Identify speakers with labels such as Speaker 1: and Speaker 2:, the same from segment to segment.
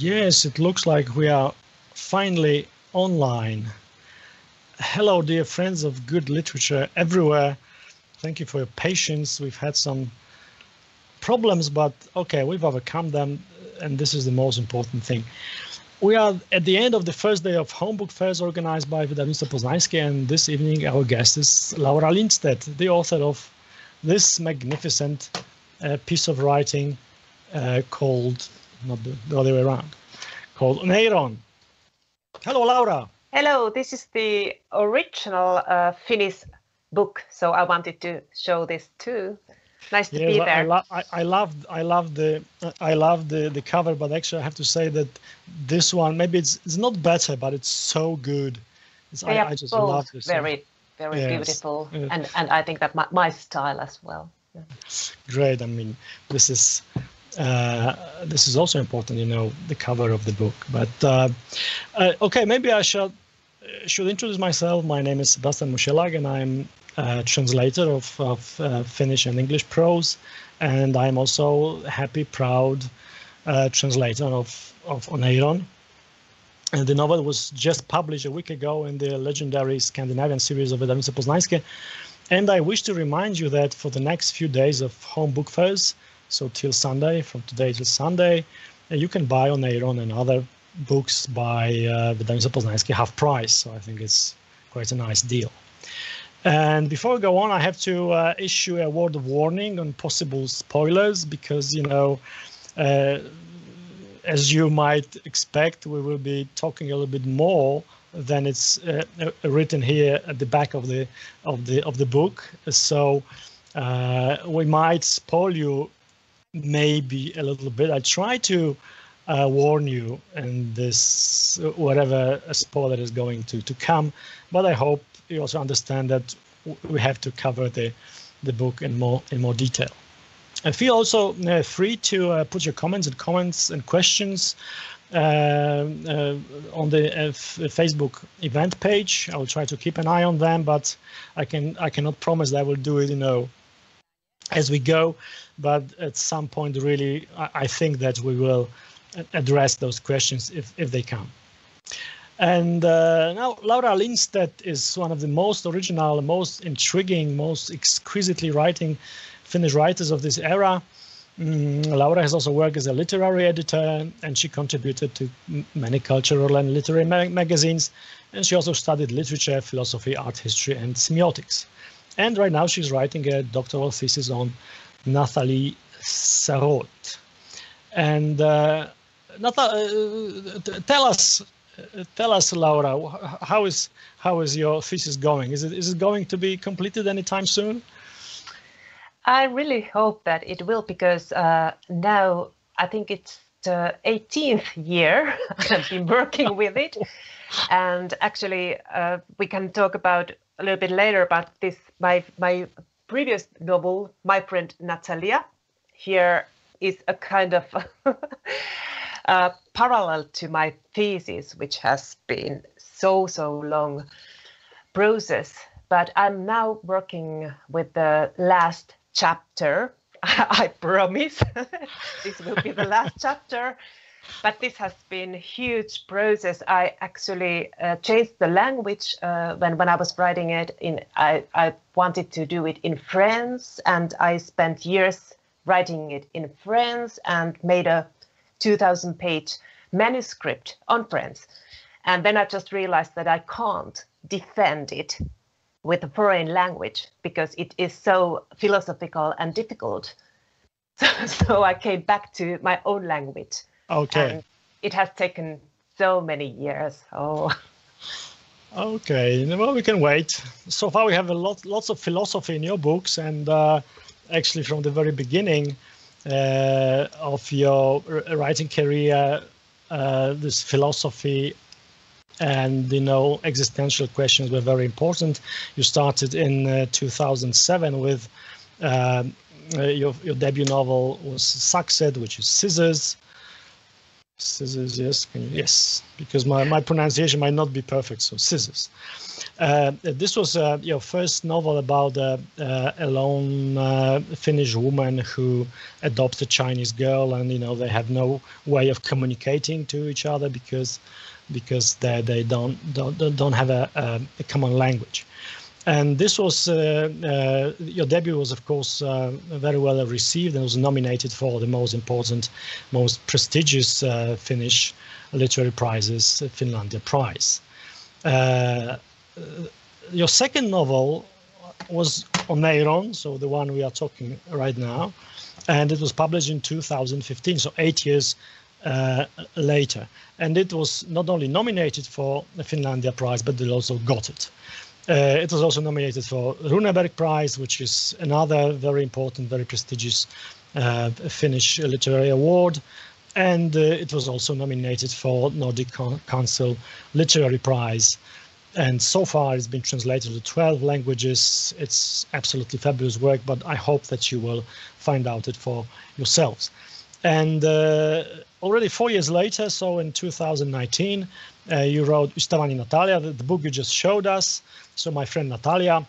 Speaker 1: Yes, it looks like we are finally online. Hello, dear friends of good literature everywhere. Thank you for your patience. We've had some problems, but okay, we've overcome them, and this is the most important thing. We are at the end of the first day of home book fairs organized by Wydawnictwo Poznańskie, and this evening our guest is Laura Lindstedt, the author of this magnificent piece of writing called, not the other way around, called Oneiron. Hello, Laura.
Speaker 2: Hello, this is the original Finnish book, so I wanted to show this too. Nice to be there.
Speaker 1: I love the cover, but actually I have to say that this one, maybe it's not better, but it's so good.
Speaker 2: I just love this. Very beautiful, and I think that my style as well. Yeah.
Speaker 1: Great. I mean, this is also important, you know, the cover of the book. But okay, maybe I should introduce myself. My name is Sebastian Musielak, and I'm a translator of Finnish and English prose, and I'm also happy, proud translator of Oneiron. And the novel was just published a week ago in the legendary Scandinavian series of Wydawnictwo Poznańskie. And I wish to remind you that for the next few days of home book fairs, so till Sunday, from today till Sunday, you can buy Oneiron and other books by Wydawnictwo Poznańskie half price. So I think it's quite a nice deal. And before we go on, I have to issue a word of warning on possible spoilers because, you know, as you might expect, we will be talking a little bit more than it's written here at the back of the book. So we might spoil you maybe a little bit. I try to warn you in this whatever spoiler is going to come, but I hope you also understand that we have to cover the book in more detail. I feel also free to put your comments and questions on the Facebook event page. I will try to keep an eye on them, but I cannot promise that I will do it, you know, as we go. But at some point, really, I think that we will address those questions if they come. And now Laura Lindstedt is one of the most original, most intriguing, most exquisitely writing Finnish writers of this era. Laura has also worked as a literary editor, and she contributed to many cultural and literary magazines. And she also studied literature, philosophy, art history, and semiotics. And right now she's writing a doctoral thesis on Nathalie Sarraute. And tell us, Laura, how is your thesis going? Is it going to be completed anytime soon?
Speaker 2: I really hope that it will, because now I think it's the 18th year I've been working with it. And actually, we can talk about a little bit later about this. My previous novel, My Friend Natalia, here is a kind of parallel to my thesis, which has been so long process. But I'm now working with the last chapter. I promise this will be the last chapter, but this has been a huge process. I actually changed the language when I was writing it. I wanted to do it in French, and I spent years writing it in French and made a 2,000-page manuscript on French. And then I just realized that I can't defend it with a foreign language because it is so philosophical and difficult. So I came back to my own language.
Speaker 1: Okay.
Speaker 2: And it has taken so many years. Oh.
Speaker 1: Okay, well, we can wait. So far we have lots of philosophy in your books, and actually from the very beginning of your writing career, this philosophy and, you know, existential questions were very important. You started in 2007 with your debut novel was Succed, which is Scissors. Scissors, yes. Yes, because my pronunciation might not be perfect, so Scissors. This was your first novel about a lone Finnish woman who adopts a Chinese girl, and they have no way of communicating to each other because they don't have a common language. And this was your debut was, of course, very well received and was nominated for the most important, most prestigious Finnish literary prizes, Finlandia Prize. Your second novel was Oneiron, so the one we are talking right now, and it was published in 2015, so 8 years later. And it was not only nominated for the Finlandia Prize, but it also got it. It was also nominated for Runeberg Prize, which is another very important, very prestigious Finnish literary award. And it was also nominated for Nordic Council Literary Prize. And so far it's been translated to 12 languages. It's absolutely fabulous work, but I hope that you will find out it for yourselves. And already 4 years later, so in 2019, you wrote Ystäväni Natalia, the book you just showed us. So my friend Natalia,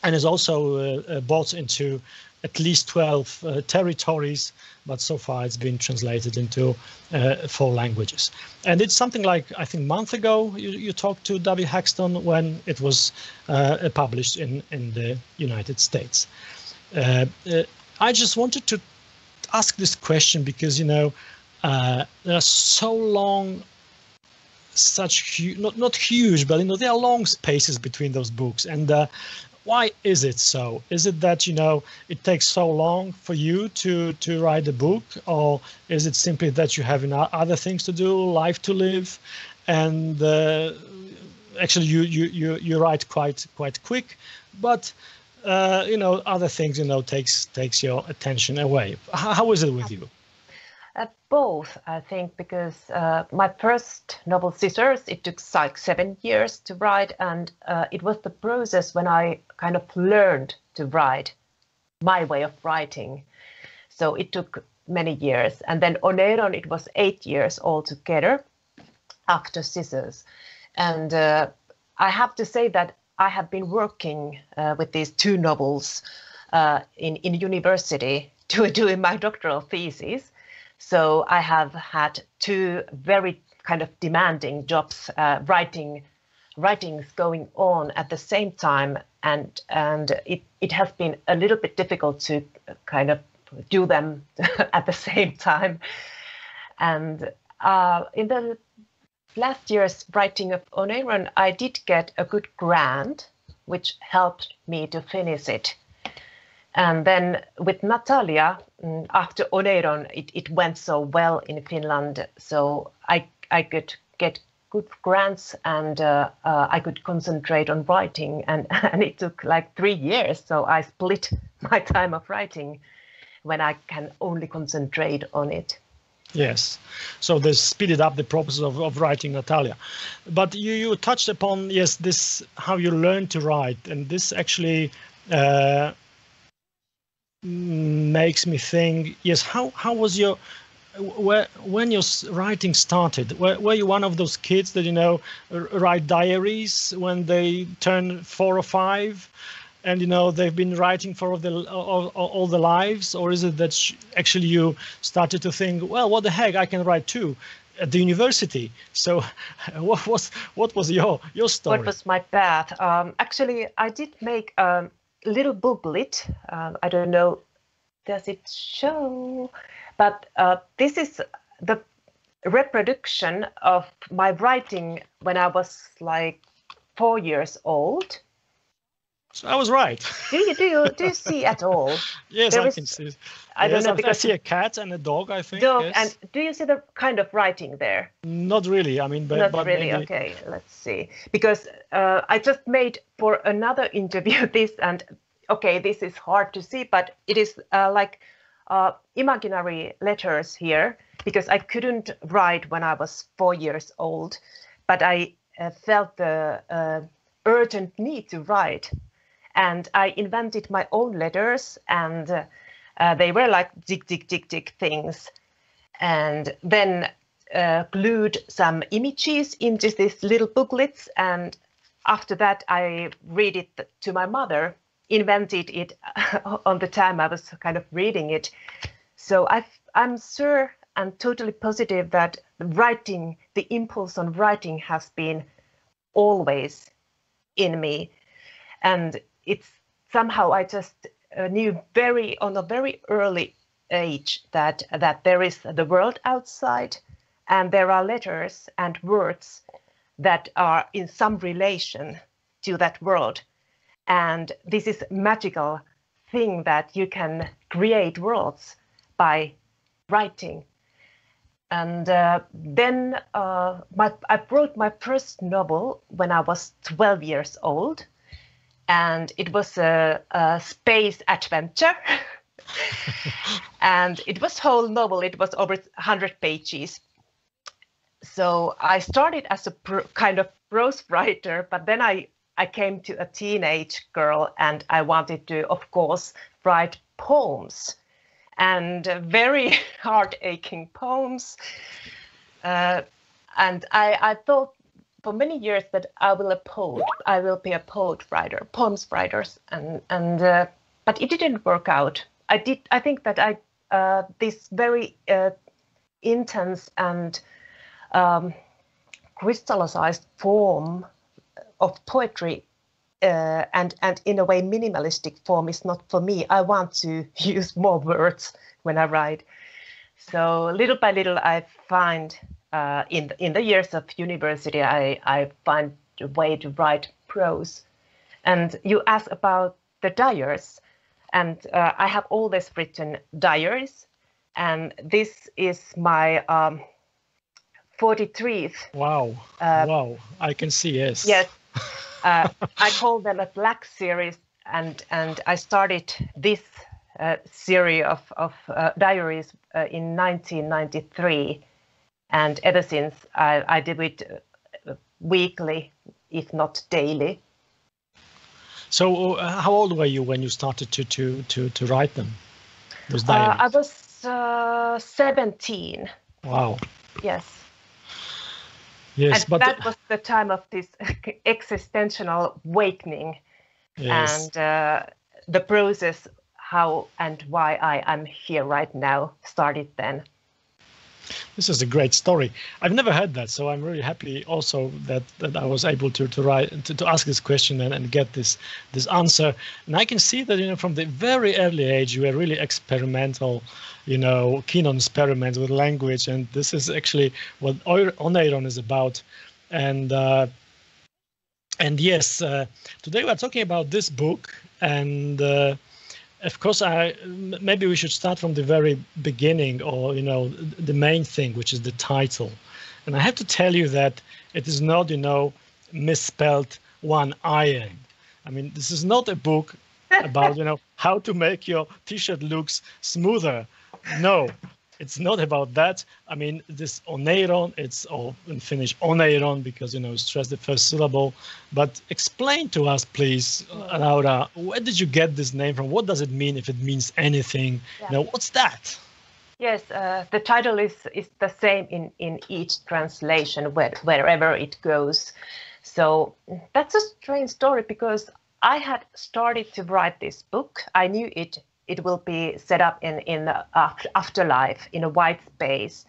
Speaker 1: and is also bought into at least 12 territories, but so far it's been translated into 4 languages. And it's something like, I think, a month ago you talked to W. Haxton when it was published in the United States. I just wanted to ask this question because, there are so long, such not huge, but there are long spaces between those books. And why is it so? Is it that it takes so long for you to write a book, or is it simply that you have other things to do, life to live, and actually you write quite quick, but other things takes your attention away? How is it with you?
Speaker 2: Both, I think, because my first novel, Scissors, it took like 7 years to write, and it was the process when I kind of learned to write my way of writing. So it took many years. And then Oneiron, it was 8 years altogether after Scissors. And I have to say that I have been working with these 2 novels in university doing my doctoral thesis. So I have had 2 very kind of demanding jobs, writings going on at the same time, and it has been a little bit difficult to kind of do them at the same time. And in the last year's writing of Oneiron, I did get a good grant, which helped me to finish it. And then with Natalia, after Oneiron, it went so well in Finland, so I could get good grants, and I could concentrate on writing, and it took like 3 years, so I split my time of writing when I can only concentrate on it.
Speaker 1: Yes, so they speeded up the process of writing Natalia. But you touched upon, yes, this, how you learn to write, and this actually makes me think, yes, how was your, when your writing started, were you one of those kids that write diaries when they turn 4 or 5, and they've been writing for all the lives, or is it that actually you started to think, well, what the heck, I can write too at the university? So what was your story?
Speaker 2: What was my path? Actually, I did make a little booklet. I don't know, does it show? But this is the reproduction of my writing when I was like 4 years old.
Speaker 1: So I was right.
Speaker 2: Do you see at all?
Speaker 1: Yes, I can see.
Speaker 2: I don't know, because
Speaker 1: I see a cat and a dog, I think.
Speaker 2: Dog,
Speaker 1: yes.
Speaker 2: and do you see the kind of writing there?
Speaker 1: Not really. I mean,
Speaker 2: but really.
Speaker 1: Maybe...
Speaker 2: Okay, let's see. Because I just made for another interview this, and okay, this is hard to see, but it is like imaginary letters here, because I couldn't write when I was 4 years old, but I felt the urgent need to write. And I invented my own letters, and they were like tick, tick, tick, tick things. And then glued some images into these little booklets. And after that, I read it to my mother, invented it on the time I was kind of reading it. So I'm sure and totally positive that writing, the impulse on writing has been always in me. And it's somehow I just knew on a very early age that there is the world outside, and there are letters and words that are in some relation to that world. And this is a magical thing that you can create worlds by writing. And then I wrote my first novel when I was 12 years old, and it was a space adventure. And it was whole novel. It was over 100 pages. So I started as a kind of prose writer, but then I came to a teenage girl, and I wanted to, of course, write poems, and very heart-aching poems. And I thought for many years that I will be a poet writer, poems writers, but it didn't work out. I think that this very intense and crystallized form of poetry and in a way minimalistic form is not for me. I want to use more words when I write. So little by little, I find in the years of university, I find a way to write prose. And you ask about the diaries, and I have always written diaries, and this is my 43th.
Speaker 1: Wow! Wow! I can see. Yes.
Speaker 2: Yes. I call them a Black series, and I started this series of diaries in 1993, and ever since I do it weekly, if not daily.
Speaker 1: So, how old were you when you started to write them? Those diaries?
Speaker 2: I was 17.
Speaker 1: Wow.
Speaker 2: Yes.
Speaker 1: Yes,
Speaker 2: and
Speaker 1: but
Speaker 2: that was the time of this existential awakening.
Speaker 1: Yes.
Speaker 2: And the process, how and why I am here right now, started then.
Speaker 1: This is a great story. I've never heard that, so I'm really happy also that I was able to write to ask this question and get this answer. And I can see that from the very early age you were really experimental, keen on experiments with language, and this is actually what Oneiron is about. And yes, today we're talking about this book, and of course, maybe we should start from the very beginning, or the main thing, which is the title. And I have to tell you that it is not, misspelled one iron. I mean, this is not a book about how to make your t-shirt looks smoother. No, it's not about that. I mean, this Oneiron, it's in Finnish Oneiron, because stress the first syllable. But explain to us, please, Laura, where did you get this name from? What does it mean, if it means anything?
Speaker 2: Yeah.
Speaker 1: What's that?
Speaker 2: Yes, the title is the same in each translation, wherever it goes. So that's a strange story, because I had started to write this book. I knew it will be set up in the afterlife, in a white space,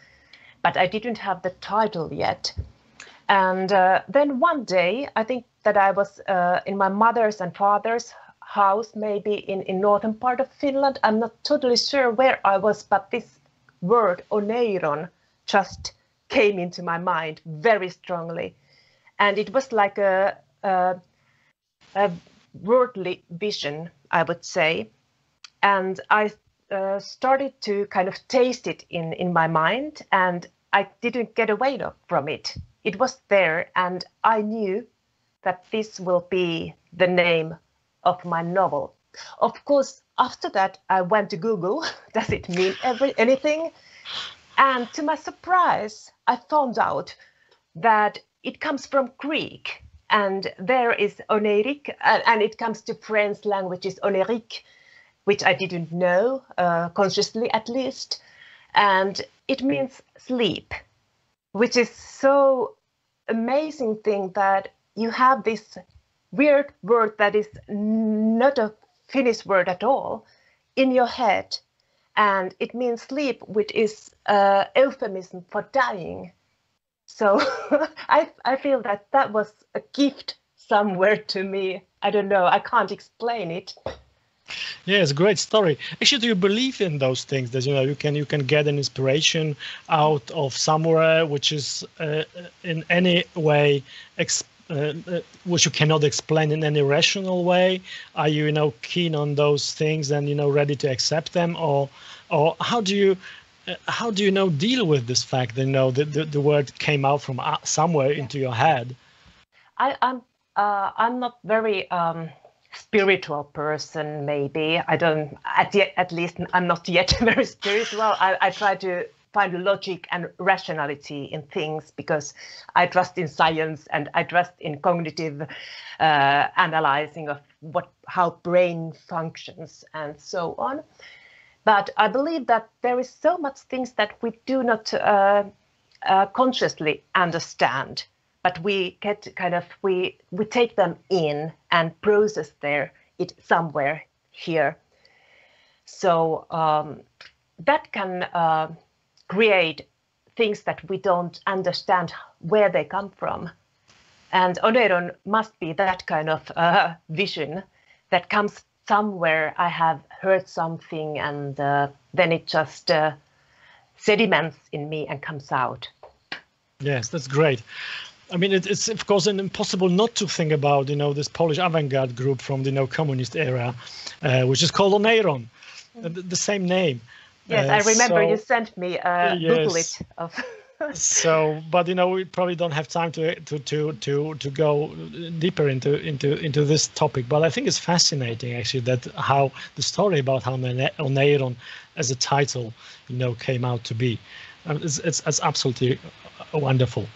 Speaker 2: but I didn't have the title yet. And then one day, I think that I was in my mother's and father's house, maybe in northern part of Finland. I'm not totally sure where I was, but this word Oneiron just came into my mind very strongly. And it was like a worldly vision, I would say. And I started to kind of taste it in my mind, and I didn't get away from it. It was there, and I knew that this will be the name of my novel. Of course, after that, I went to Google, does it mean anything? And to my surprise, I found out that it comes from Greek, and there is oniric, and it comes to French languages, oniric, which I didn't know, consciously at least. And it means sleep, which is so amazing thing that you have this weird word that is not a Finnish word at all in your head, and it means sleep, which is euphemism for dying. So I feel that that was a gift somewhere to me. I don't know. I can't explain it.
Speaker 1: Yeah, it's a great story. Actually, do you believe in those things that you can get an inspiration out of somewhere which is in any way which you cannot explain in any rational way? Are you keen on those things and ready to accept them, or how do you deal with this fact that the word came out from somewhere into your head?
Speaker 2: I'm not very spiritual person. Maybe I don't. At least I'm not yet very spiritual. I try to find logic and rationality in things because I trust in science and I trust in cognitive analyzing of how brain functions and so on. But I believe that there is so much things that we do not consciously understand, but we get we take them in and process it somewhere here. So that can create things that we don't understand where they come from. And Oneiron must be that kind of vision that comes somewhere. I have heard something and then it just sediments in me and comes out.
Speaker 1: Yes, that's great. I mean, it's of course impossible not to think about this Polish avant-garde group from the communist era, which is called Oneiron, the same name.
Speaker 2: Yes, I remember you sent me a booklet of.
Speaker 1: So, but we probably don't have time to go deeper into this topic. But I think it's fascinating actually that how the story about how Oneiron as a title came out to be. It's absolutely wonderful.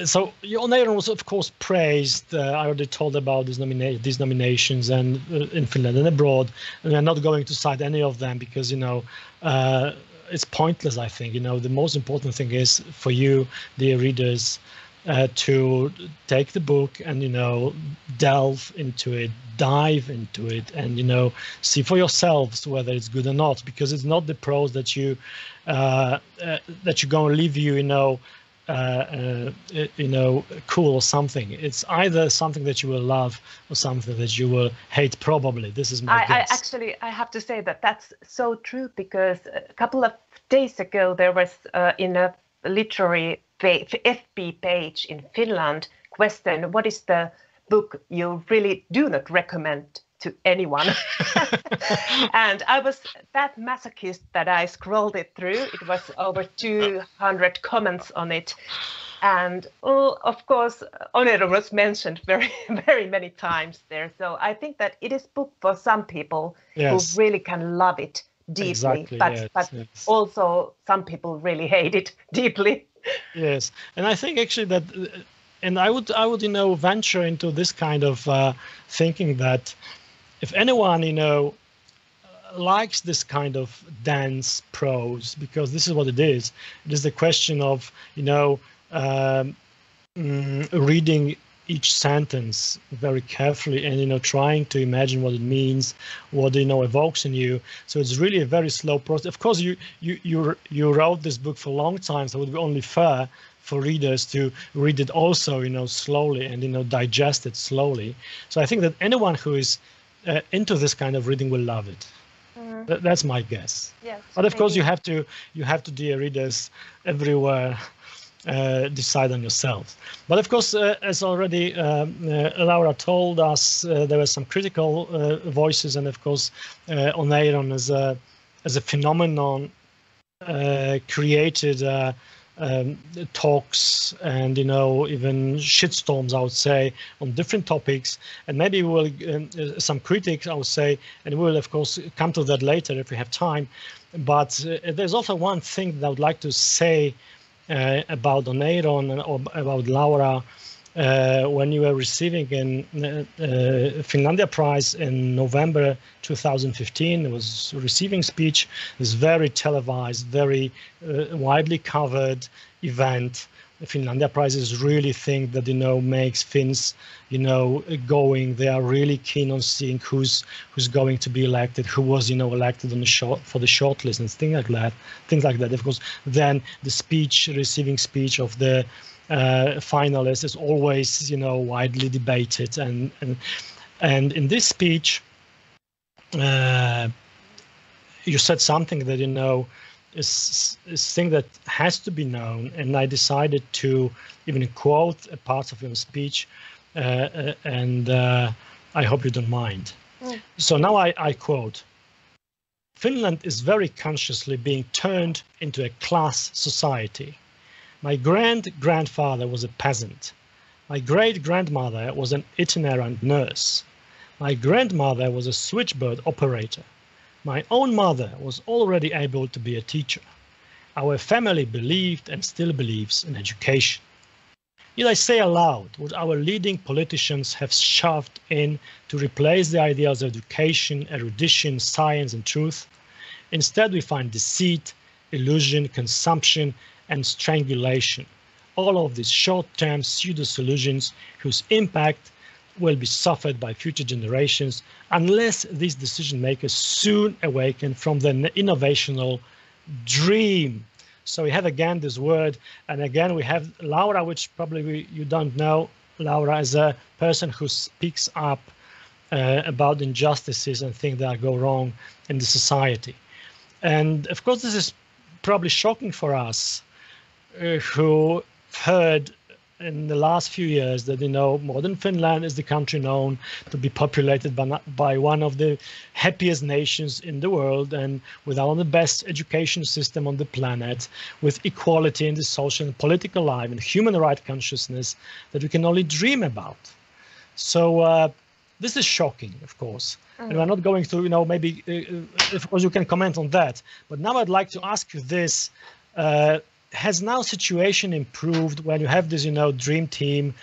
Speaker 1: So Oneiron was of course praised. I already told about these nominations and in Finland and abroad, and I'm not going to cite any of them because it's pointless. I think the most important thing is for you, dear readers, to take the book and delve into it, dive into it, and see for yourselves whether it's good or not, because it's not the prose that you're going to leave cool or something. It's either something that you will love or something that you will hate, probably. This is my guess.
Speaker 2: I have to say that that's so true, because a couple of days ago there was in a literary FB page in Finland question, what is the book you really do not recommend to anyone? And I was that masochist that I scrolled it through. It was over 200 comments on it. And of course, Oneiron was mentioned very, very many times there. So I think that it is a book for some people who really can love it deeply,
Speaker 1: exactly,
Speaker 2: but also some people really hate it deeply.
Speaker 1: Yes, and I think actually that, and I would venture into this kind of thinking that if anyone likes this kind of dense prose, because this is what it is the question of reading each sentence very carefully and trying to imagine what it means, what evokes in you. So it's really a very slow process. Of course, you wrote this book for a long time, so it would be only fair for readers to read it also slowly and digest it slowly. So I think that anyone who is into this kind of reading will love it. That's my guess.
Speaker 2: Yes,
Speaker 1: but of course you have to, dear readers everywhere, decide on yourselves. But of course, as already Laura told us, there were some critical voices, and of course Oneiron as a phenomenon created talks and even shitstorms, I would say, on different topics. And maybe we'll some critics, I would say, and we'll of course come to that later if we have time. But there's also one thing that I would like to say about Oneiron and about Laura. When you were receiving a Finlandia Prize in November 2015, it was a receiving speech. It was very televised, very widely covered event. Finlandia prizes really think that, makes Finns, going. They are really keen on seeing who's going to be elected, who was, elected on for the shortlist and things like that. Of course, then the receiving speech of the finalists is always, widely debated. And in this speech, you said something that, is thing that has to be known, and I decided to even quote a part of your speech, and I hope you don't mind. So now I quote: "Finland is very consciously being turned into a class society. My grandfather was a peasant. My great-grandmother was an itinerant nurse. My grandmother was a switchboard operator. My own mother was already able to be a teacher. Our family believed and still believes in education. Yet I say aloud what our leading politicians have shoved in to replace the ideals of education, erudition, science, and truth. Instead, we find deceit, illusion, consumption, and strangulation. All of these short-term pseudo-solutions whose impact will be suffered by future generations unless these decision makers soon awaken from the innovational dream." So we have again this word, and again we have Laura, which probably you don't know. Laura is a person who speaks up about injustices and things that go wrong in the society. And of course, this is probably shocking for us who heard in the last few years that, modern Finland is the country known to be populated by one of the happiest nations in the world, and with one of the best education system on the planet, with equality in the social and political life and human right consciousness that we can only dream about. So this is shocking, of course. And we're not going to, maybe, of course, you can comment on that. But now I'd like to ask you this. Has now situation improved when you have this, dream team,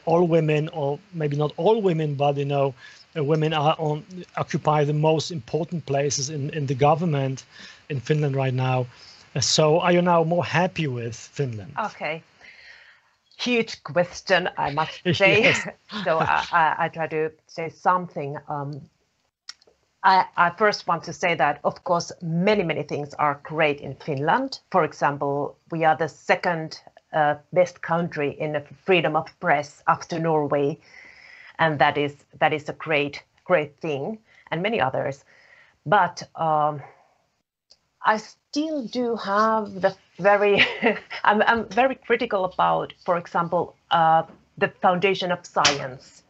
Speaker 1: all women, or maybe not all women, but, women occupy the most important places in the government in Finland right now. So are you now more happy with Finland?
Speaker 2: Okay. Huge question, I must say.
Speaker 1: Yes.
Speaker 2: So I try to say something. I first want to say that, of course, many things are great in Finland. For example, we are the second best country in freedom of press after Norway, and that is a great thing, and many others. But I still do have the very I'm very critical about, for example, the foundation of science.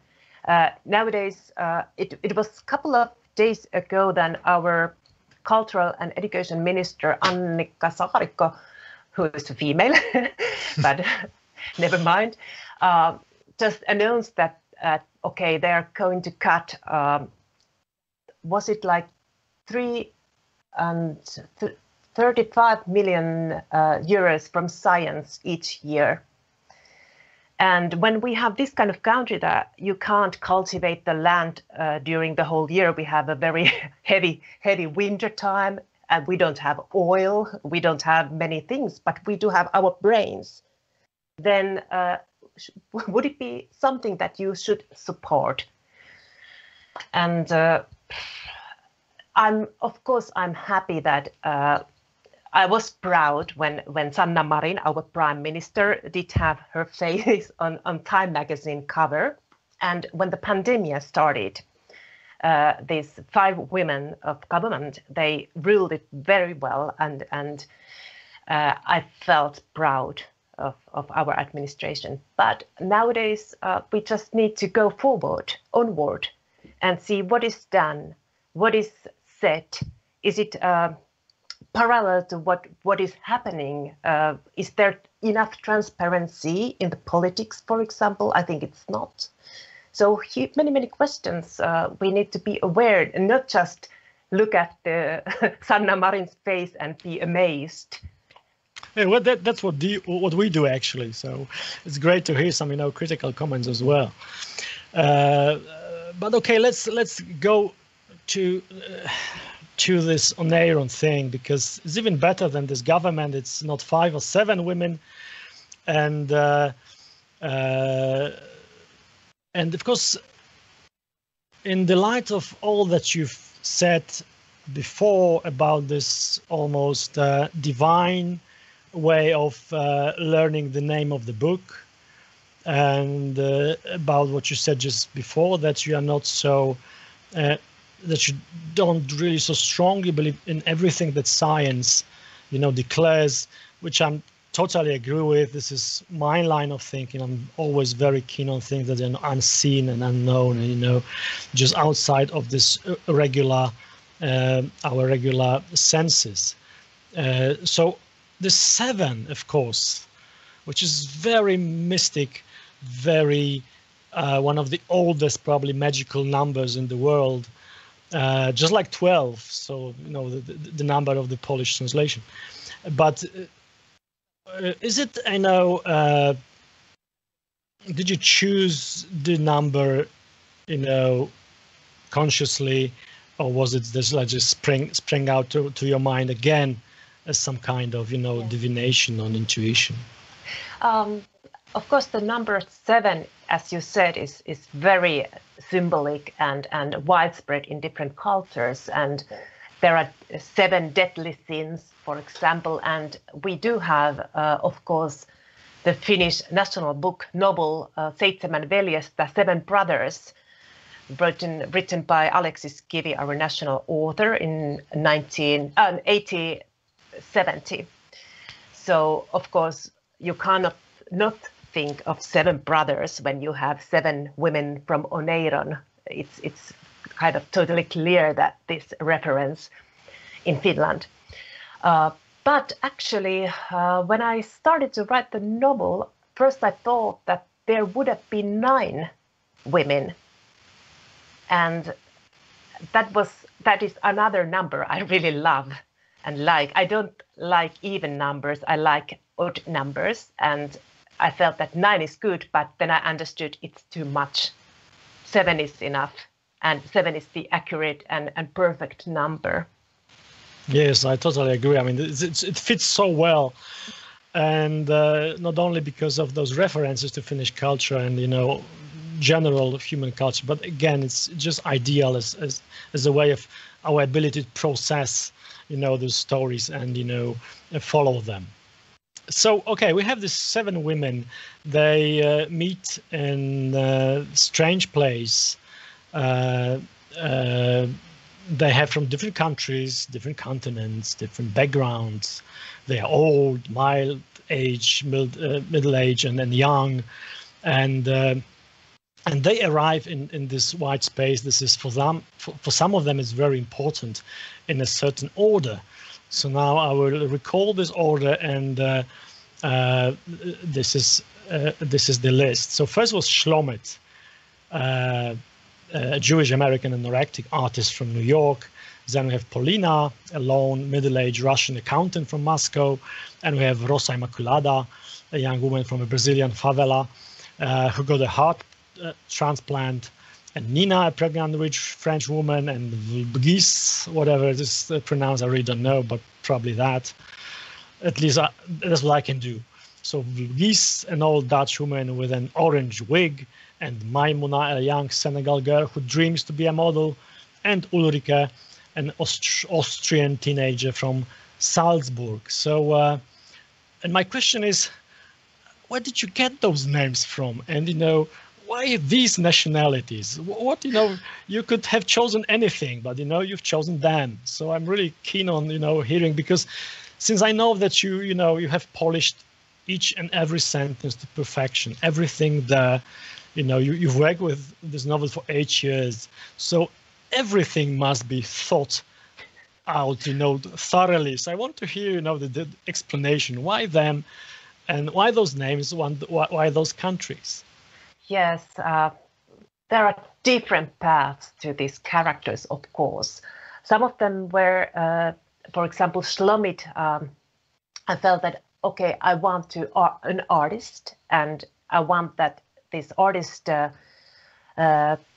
Speaker 2: Nowadays, it was a couple of days ago then our cultural and education minister Annika Saarikko, who is a female, but never mind, just announced that okay, they are going to cut was it like 35 million euros from science each year. And when we have this kind of country that you can't cultivate the land during the whole year, we have a very heavy winter time, and we don't have oil, we don't have many things, but we do have our brains. Then would it be something that you should support? And I'm happy that I was proud when Sanna Marin, our prime minister, did have her face on Time magazine cover. And when the pandemic started, these 5 women of government, they ruled it very well. And I felt proud of our administration. But nowadays, we just need to go onward, and see what is done, what is said. Is it parallel to what is happening? Is there enough transparency in the politics, for example? I think it's not. So many questions we need to be aware, and not just look at the Sanna Marin's face and be amazed.
Speaker 1: Yeah, well, that's what we do actually. So it's great to hear some critical comments as well. But okay, let's go to this Oneiron thing, because it's even better than this government. It's not 5 or 7 women and of course, in the light of all that you've said before about this almost divine way of learning the name of the book, and about what you said just before, that you are not so that you don't really so strongly believe in everything that science, declares, which I'm totally agree with. This is my line of thinking. I'm always very keen on things that are unseen and unknown, and just outside of this our regular senses. So the 7, of course, which is very mystic, very one of the oldest probably magical numbers in the world, just like 12. So the number of the Polish translation, but. Is it, did you choose the number, consciously, or was it just spring out to your mind again as some kind of, divination or intuition?
Speaker 2: Of course, the number 7, as you said, is very symbolic and widespread in different cultures, and there are 7 deadly sins, for example, and we do have, of course, the Finnish national book novel, Seitsemän veljestä, 7 Brothers, written by Alexis Kivi, our national author, in 1870. So, of course, you cannot not think of 7 brothers when you have 7 women from Oneiron. It's kind of totally clear that this reference in Finland. But actually, when I started to write the novel, first I thought that there would have been 9 women. And that is another number I really love and like. I don't like even numbers, I like odd numbers. And I felt that 9 is good, but then I understood it's too much. 7 is enough. And 7 is the accurate and perfect number.
Speaker 1: Yes, I totally agree. I mean, it fits so well. And not only because of those references to Finnish culture and, general human culture, but again, it's just ideal as a way of our ability to process, those stories and, follow them. So, okay, we have these 7 women. They meet in a strange place. They have from different countries, different continents, different backgrounds. They are old, middle age, and then young, and they arrive in this wide space. This is for them. For some of them, it's very important in a certain order. So now I will recall this order, and this is the list. So first was Shlomit. A Jewish American anorectic artist from New York. Then we have Polina, a lone middle-aged Russian accountant from Moscow. And we have Rosa Immaculada, a young woman from a Brazilian favela who got a heart transplant. And Nina, a pregnant rich French woman. And Vlgis, whatever it is pronounced, I really don't know, but probably that. At least that's what I can do. So Vlgis, an old Dutch woman with an orange wig, and Maimuna, a young Senegal girl who dreams to be a model, and Ulrike, an Austrian teenager from Salzburg. So, and my question is, where did you get those names from? And, why these nationalities? What, you could have chosen anything, but, you've chosen them. So I'm really keen on, hearing, because since I know that you have polished each and every sentence to perfection, everything there, you've worked with this novel for 8 years, so everything must be thought out, thoroughly. So I want to hear, the explanation. Why them, and why those names? Why those countries?
Speaker 2: Yes, there are different paths to these characters, of course. Some of them were, for example, Shlomit. I felt that okay, I want to an artist, and I want that this artist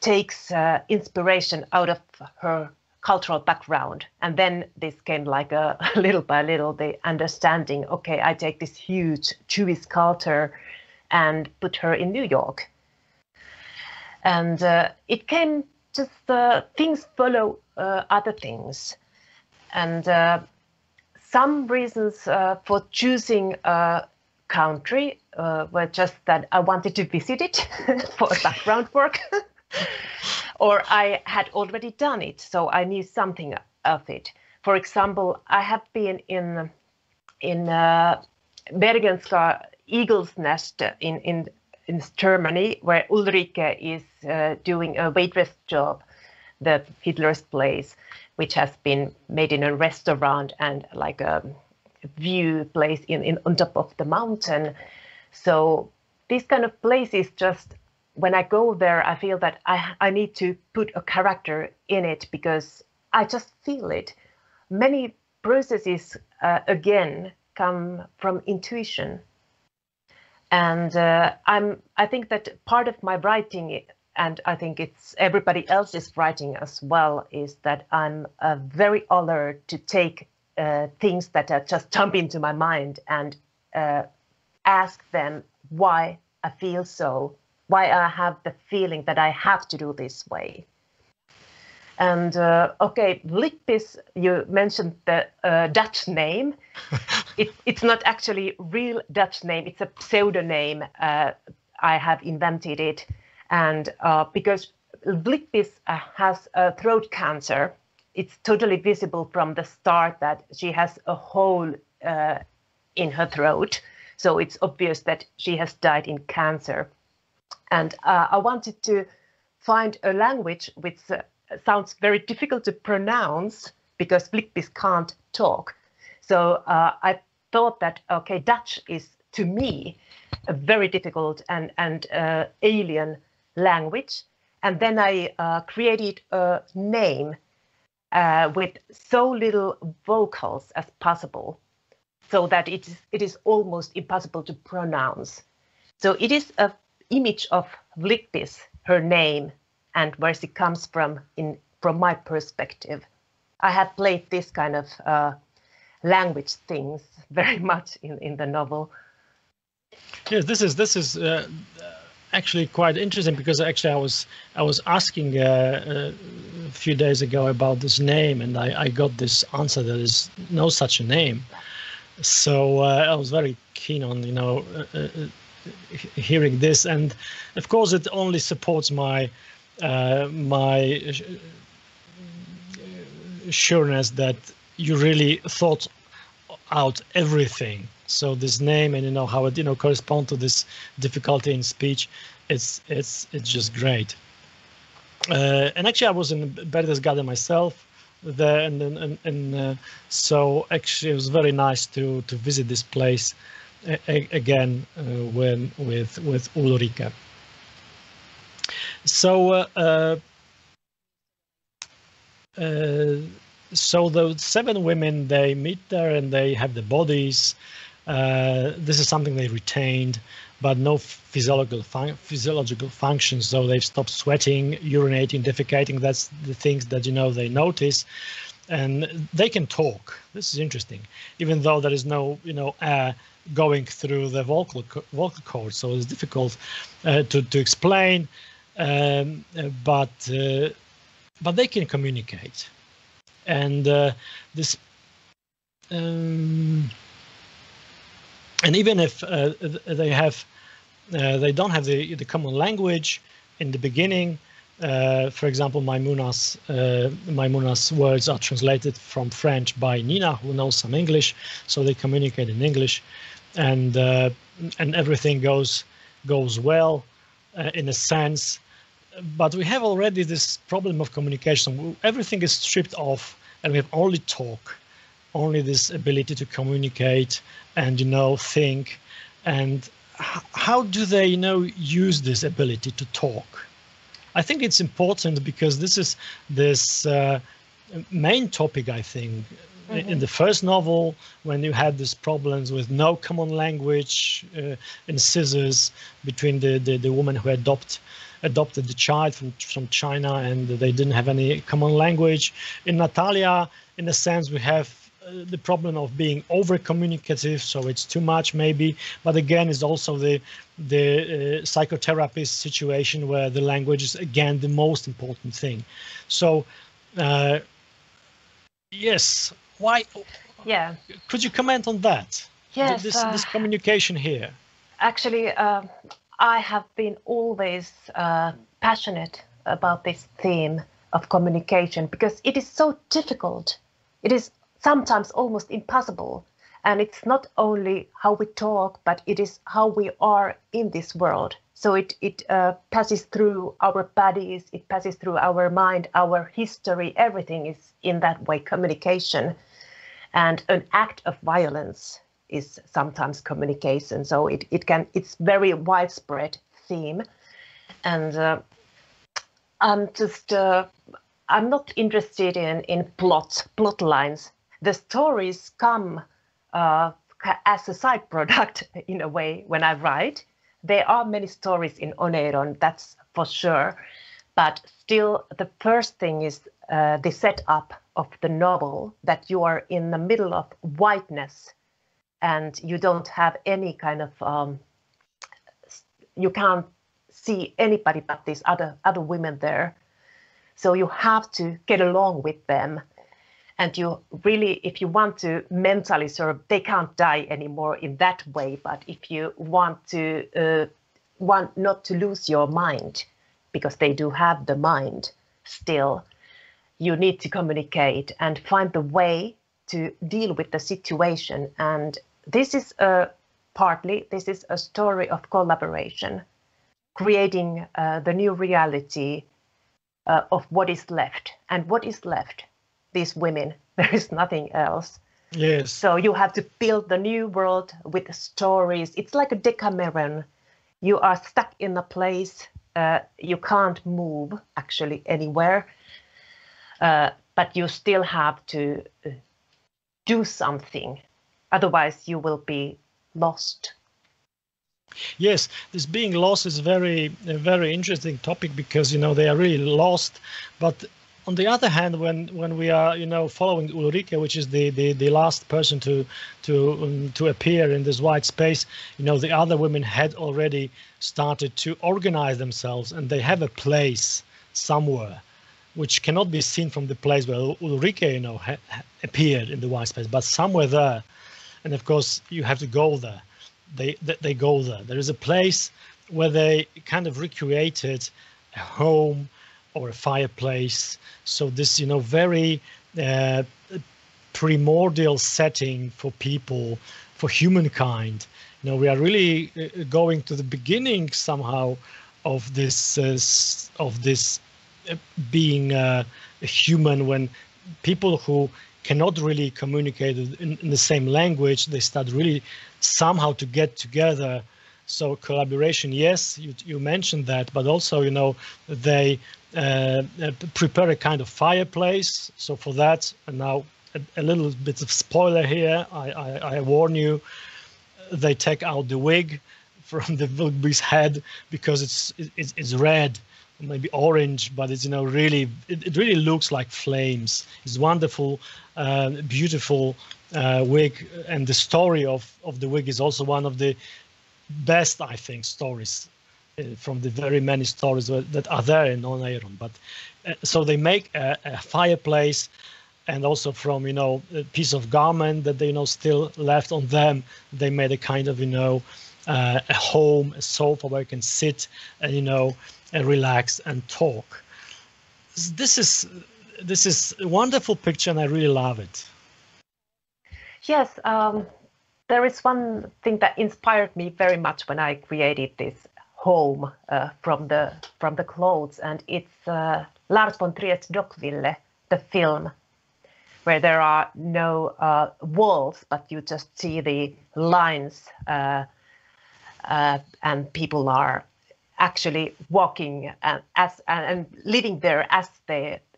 Speaker 2: takes inspiration out of her cultural background. And then this came like a little by little, the understanding, okay, I take this huge Jewish culture and put her in New York. And it came just, things follow other things. And some reasons for choosing a country were just that I wanted to visit it for background work. Or I had already done it, so I knew something of it. For example, I have been in Bergenska Eagle's Nest in Germany, where Ulrike is doing a waitress job, the Hitler's place, which has been made in a restaurant and like a view place on top of the mountain. So this kind of place is just, when I go there, I feel that I need to put a character in it because I just feel it. Many processes, again, come from intuition. And I think that part of my writing, and I think it's everybody else's writing as well, is that I'm very alert to take things that just jump into my mind and ask them why I feel so, why I have the feeling that I have to do this way. And okay, Blickpis, you mentioned the Dutch name. It's not actually real Dutch name, it's a pseudonym. I have invented it. And because Blickpis has throat cancer, it's totally visible from the start that she has a hole in her throat. So it's obvious that she has died in cancer. And I wanted to find a language which sounds very difficult to pronounce because Blickpis can't talk. So I thought that, okay, Dutch is, to me, a very difficult and alien language. And then I created a name with so little vocals as possible, so that it is almost impossible to pronounce. So it is an image of Blickpis, her name, and where she comes from my perspective. I have played this kind of language things very much in the novel.
Speaker 1: Yes, this is actually quite interesting, because actually I was asking a few days ago about this name, and I got this answer: there is no such a name. So I was very keen on hearing this, and of course it only supports my my sureness that you really thought out everything. So this name, and how it corresponds to this difficulty in speech, it's just great. And actually I was in Berchtesgaden myself there, and so actually it was very nice to visit this place again with Ulrike. So so the 7 women, they meet there and they have the bodies. This is something they retained, but no physiological functions. So they've stopped sweating, urinating, defecating. That's the things that they notice, and they can talk. This is interesting, even though there is no air going through the vocal cords. So it's difficult to explain, but they can communicate. And this, and even if they don't have the common language in the beginning, for example, Maimuna's words are translated from French by Nina, who knows some English, so they communicate in English, and everything goes well in a sense. But we have already this problem of communication. Everything is stripped off, and we have only talk, only this ability to communicate and think. And how do they use this ability to talk? I think it's important, because this is this main topic, I think, in the first novel, when you had these problems with no common language and scissors between the woman who adopted the child from China, and they didn't have any common language. In Natalia, in a sense, we have the problem of being over communicative, so it's too much maybe, but again it's also the psychotherapist situation where the language is again the most important thing. So yes, why?
Speaker 2: Yeah.
Speaker 1: Could you comment on that?
Speaker 2: Yes.
Speaker 1: This communication here.
Speaker 2: Actually, I have been always passionate about this theme of communication because it is so difficult. It is sometimes almost impossible. And it's not only how we talk, but it is how we are in this world. So it passes through our bodies, it passes through our mind, our history, everything is in that way communication. And an act of violence is sometimes communication. So it's very widespread theme. And I'm not interested in plot lines. The stories come as a side product in a way when I write. There are many stories in Oneiron, that's for sure. But still, the first thing is the setup of the novel, that you are in the middle of whiteness and you don't have any kind of, you can't see anybody but these other women there. So you have to get along with them. And you really, if you want to mentally serve, they can't die anymore in that way. But if you want not to lose your mind, because they do have the mind still, you need to communicate and find the way to deal with the situation. And this is this is a story of collaboration, creating the new reality of what is left. And what is left? These women, there is nothing else.
Speaker 1: Yes.
Speaker 2: So you have to build the new world with stories. It's like a Decameron. You are stuck in a place. You can't move actually anywhere. But you still have to do something. Otherwise you will be lost.
Speaker 1: Yes, this being lost is a very interesting topic because, they are really lost. But on the other hand, when we are, following Ulrike, which is the last person to appear in this white space, the other women had already started to organize themselves, and they have a place somewhere, which cannot be seen from the place where Ulrike, appeared in the white space, but somewhere there. And of course, you have to go there. They go there. There is a place where they kind of recreated a home or a fireplace. So this, very primordial setting for people, for humankind. We are really going to the beginning somehow of this being a human, when people who cannot really communicate in the same language, they start really somehow to get together. So collaboration, yes, you mentioned that, but also, they prepare a kind of fireplace. So for that, and now a little bit of spoiler here, I warn you, they take out the wig from the Wildebeest's head because it's red, maybe orange, but it's, really, it really looks like flames. It's wonderful, beautiful wig, and the story of the wig is also one of the best, I think, stories from the very many stories that are there in Oneiron. But so they make a fireplace, and also from, a piece of garment that they, still left on them, they made a kind of, a home, a sofa where you can sit and, and relax and talk. This is a wonderful picture, and I really love it.
Speaker 2: Yes, there is one thing that inspired me very much when I created this home from the clothes, and it's Lars von Trier's Dogville, the film, where there are no walls, but you just see the lines, and people are actually walking and living there as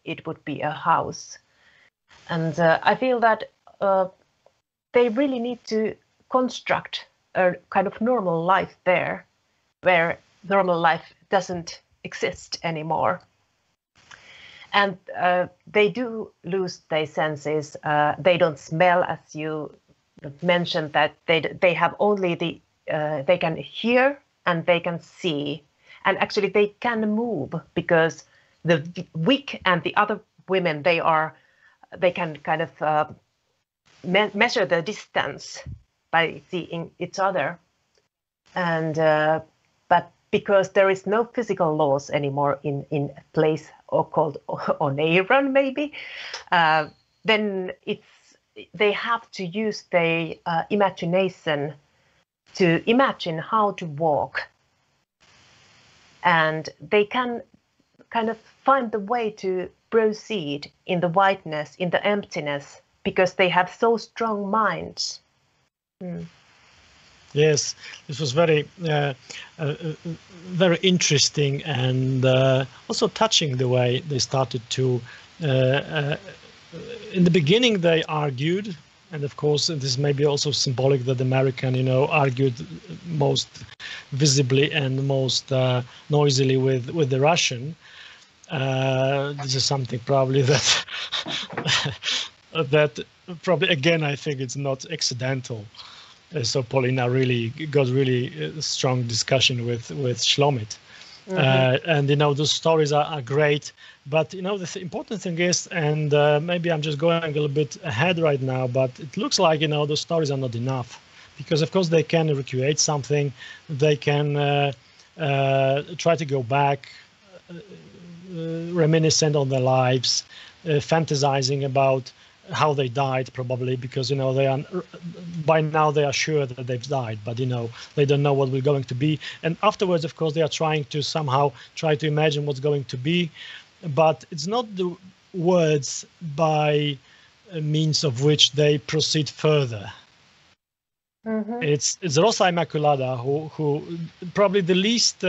Speaker 2: it would be a house. And I feel that they really need to construct a kind of normal life there, where normal life doesn't exist anymore. And they do lose their senses. They don't smell, as you mentioned, that they have only they can hear and they can see. And actually they can move, because the Wick and the other women, they can kind of measure the distance by seeing each other. And but because there is no physical laws anymore in a place called Oneiron, maybe, then they have to use their imagination to imagine how to walk. And they can kind of find the way to proceed in the whiteness, in the emptiness, because they have so strong minds. Mm.
Speaker 1: Yes, this was very interesting, and also touching the way they started to. In the beginning, they argued, and of course, this may be also symbolic that the American, argued most visibly and most noisily with the Russian. This is something probably that that probably again I think it's not accidental. So Paulina really got strong discussion with Shlomit. Mm-hmm. And those stories are great, but the important thing is, and maybe I'm just going a little bit ahead right now, but it looks like those stories are not enough, because of course they can recreate something, they can try to go back, reminiscent on their lives, fantasizing about how they died, probably, because they are by now they are sure that they've died, but they don't know what we're going to be. And afterwards, of course, they are trying to somehow try to imagine what's going to be, but it's not the words by means of which they proceed further. Mm-hmm. It's Rosa Immaculada who probably the least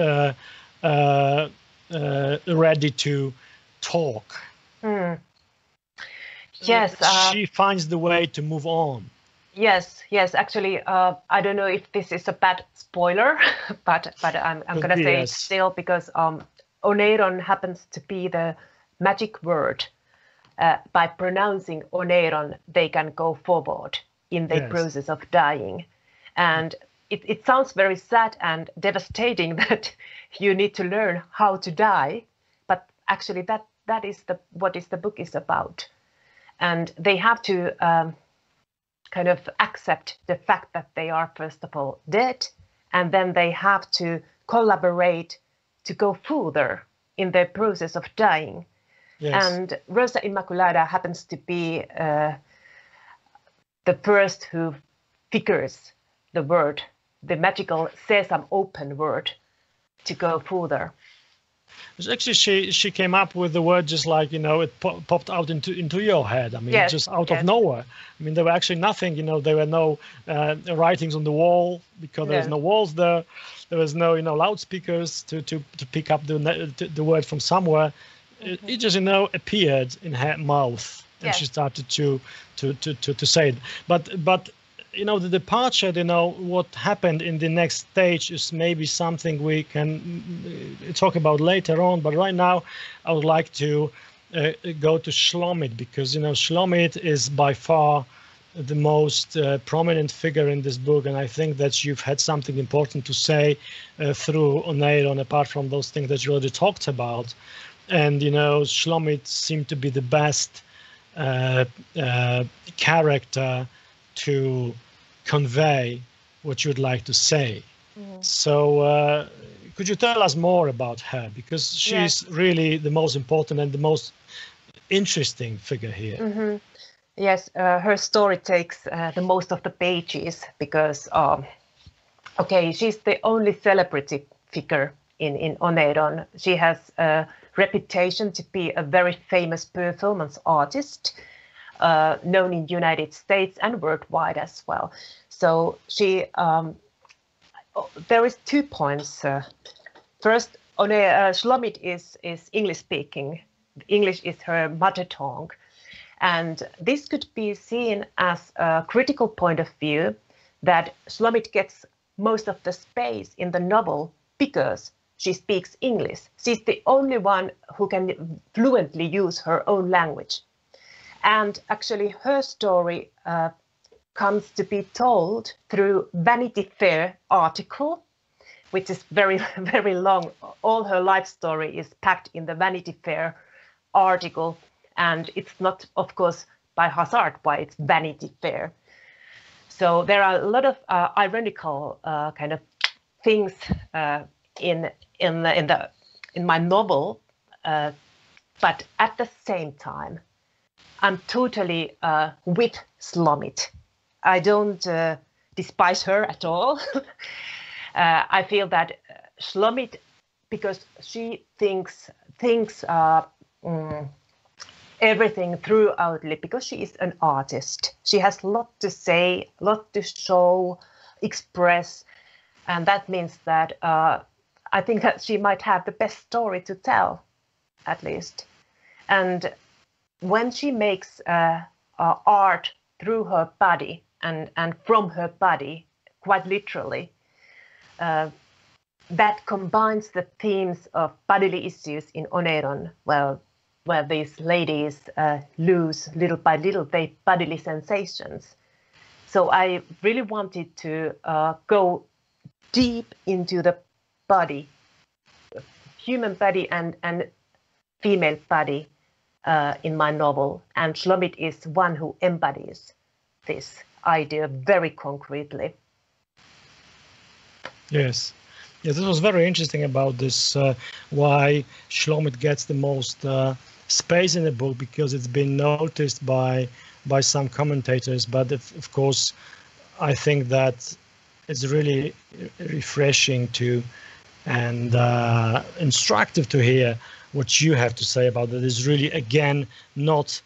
Speaker 1: ready to talk.
Speaker 2: Mm. Yes,
Speaker 1: she finds the way to move on.
Speaker 2: Yes. Actually, I don't know if this is a bad spoiler, but I'm gonna say it still, because Oneiron happens to be the magic word. By pronouncing Oneiron, they can go forward in the process of dying, and it sounds very sad and devastating that you need to learn how to die, but actually that is what the book is about. And they have to kind of accept the fact that they are, first of all, dead, and then they have to collaborate to go further in the process of dying. Yes. And Rosa Immaculada happens to be the first who figures the word, the magical sesame open word, to go further.
Speaker 1: Actually, she came up with the word just like, it popped out into your head. I mean, just out of nowhere. I mean, there were actually nothing, there were no writings on the wall, because there's no walls there. There was no, loudspeakers to pick up the word from somewhere. Mm-hmm. It just, appeared in her mouth, and she started to say it. But the departure, what happened in the next stage is maybe something we can talk about later on. But right now, I would like to go to Shlomit, because, Shlomit is by far the most prominent figure in this book. And I think that you've had something important to say through Oneiron, apart from those things that you already talked about. And, Shlomit seemed to be the best character to convey what you'd like to say. Mm-hmm. So could you tell us more about her, because she's really the most important and the most interesting figure here. Mm-hmm.
Speaker 2: Yes, her story takes the most of the pages, because she's the only celebrity figure in Oneiron. She has a reputation to be a very famous performance artist, known in United States and worldwide as well. So she, there is 2 points. First, Shlomit is English speaking. English is her mother tongue, And this could be seen as a critical point of view that Shlomit gets most of the space in the novel because she speaks English. She's the only one who can fluently use her own language. And actually her story comes to be told through Vanity Fair article, which is very, very long. All her life story is packed in the Vanity Fair article. And it's not, of course, by hazard why it's Vanity Fair. So there are a lot of ironical kind of things in my novel, but at the same time, I'm totally with Shlomit. I don't despise her at all. I feel that Shlomit, because she thinks everything throughoutly, because she is an artist. She has a lot to say, a lot to show, express, and that means that I think that she might have the best story to tell, at least. And when she makes art through her body and from her body, quite literally, that combines the themes of bodily issues in Oneiron, where these ladies lose little by little their bodily sensations. So I really wanted to go deep into the body, human body and female body in my novel. And Shlomit is one who embodies this idea very concretely.
Speaker 1: Yes. Yeah, this was very interesting about this, why Shlomit gets the most space in the book, because it's been noticed by some commentators. But of course, I think that it's really refreshing to and instructive to hear what you have to say about it. It's really, again, not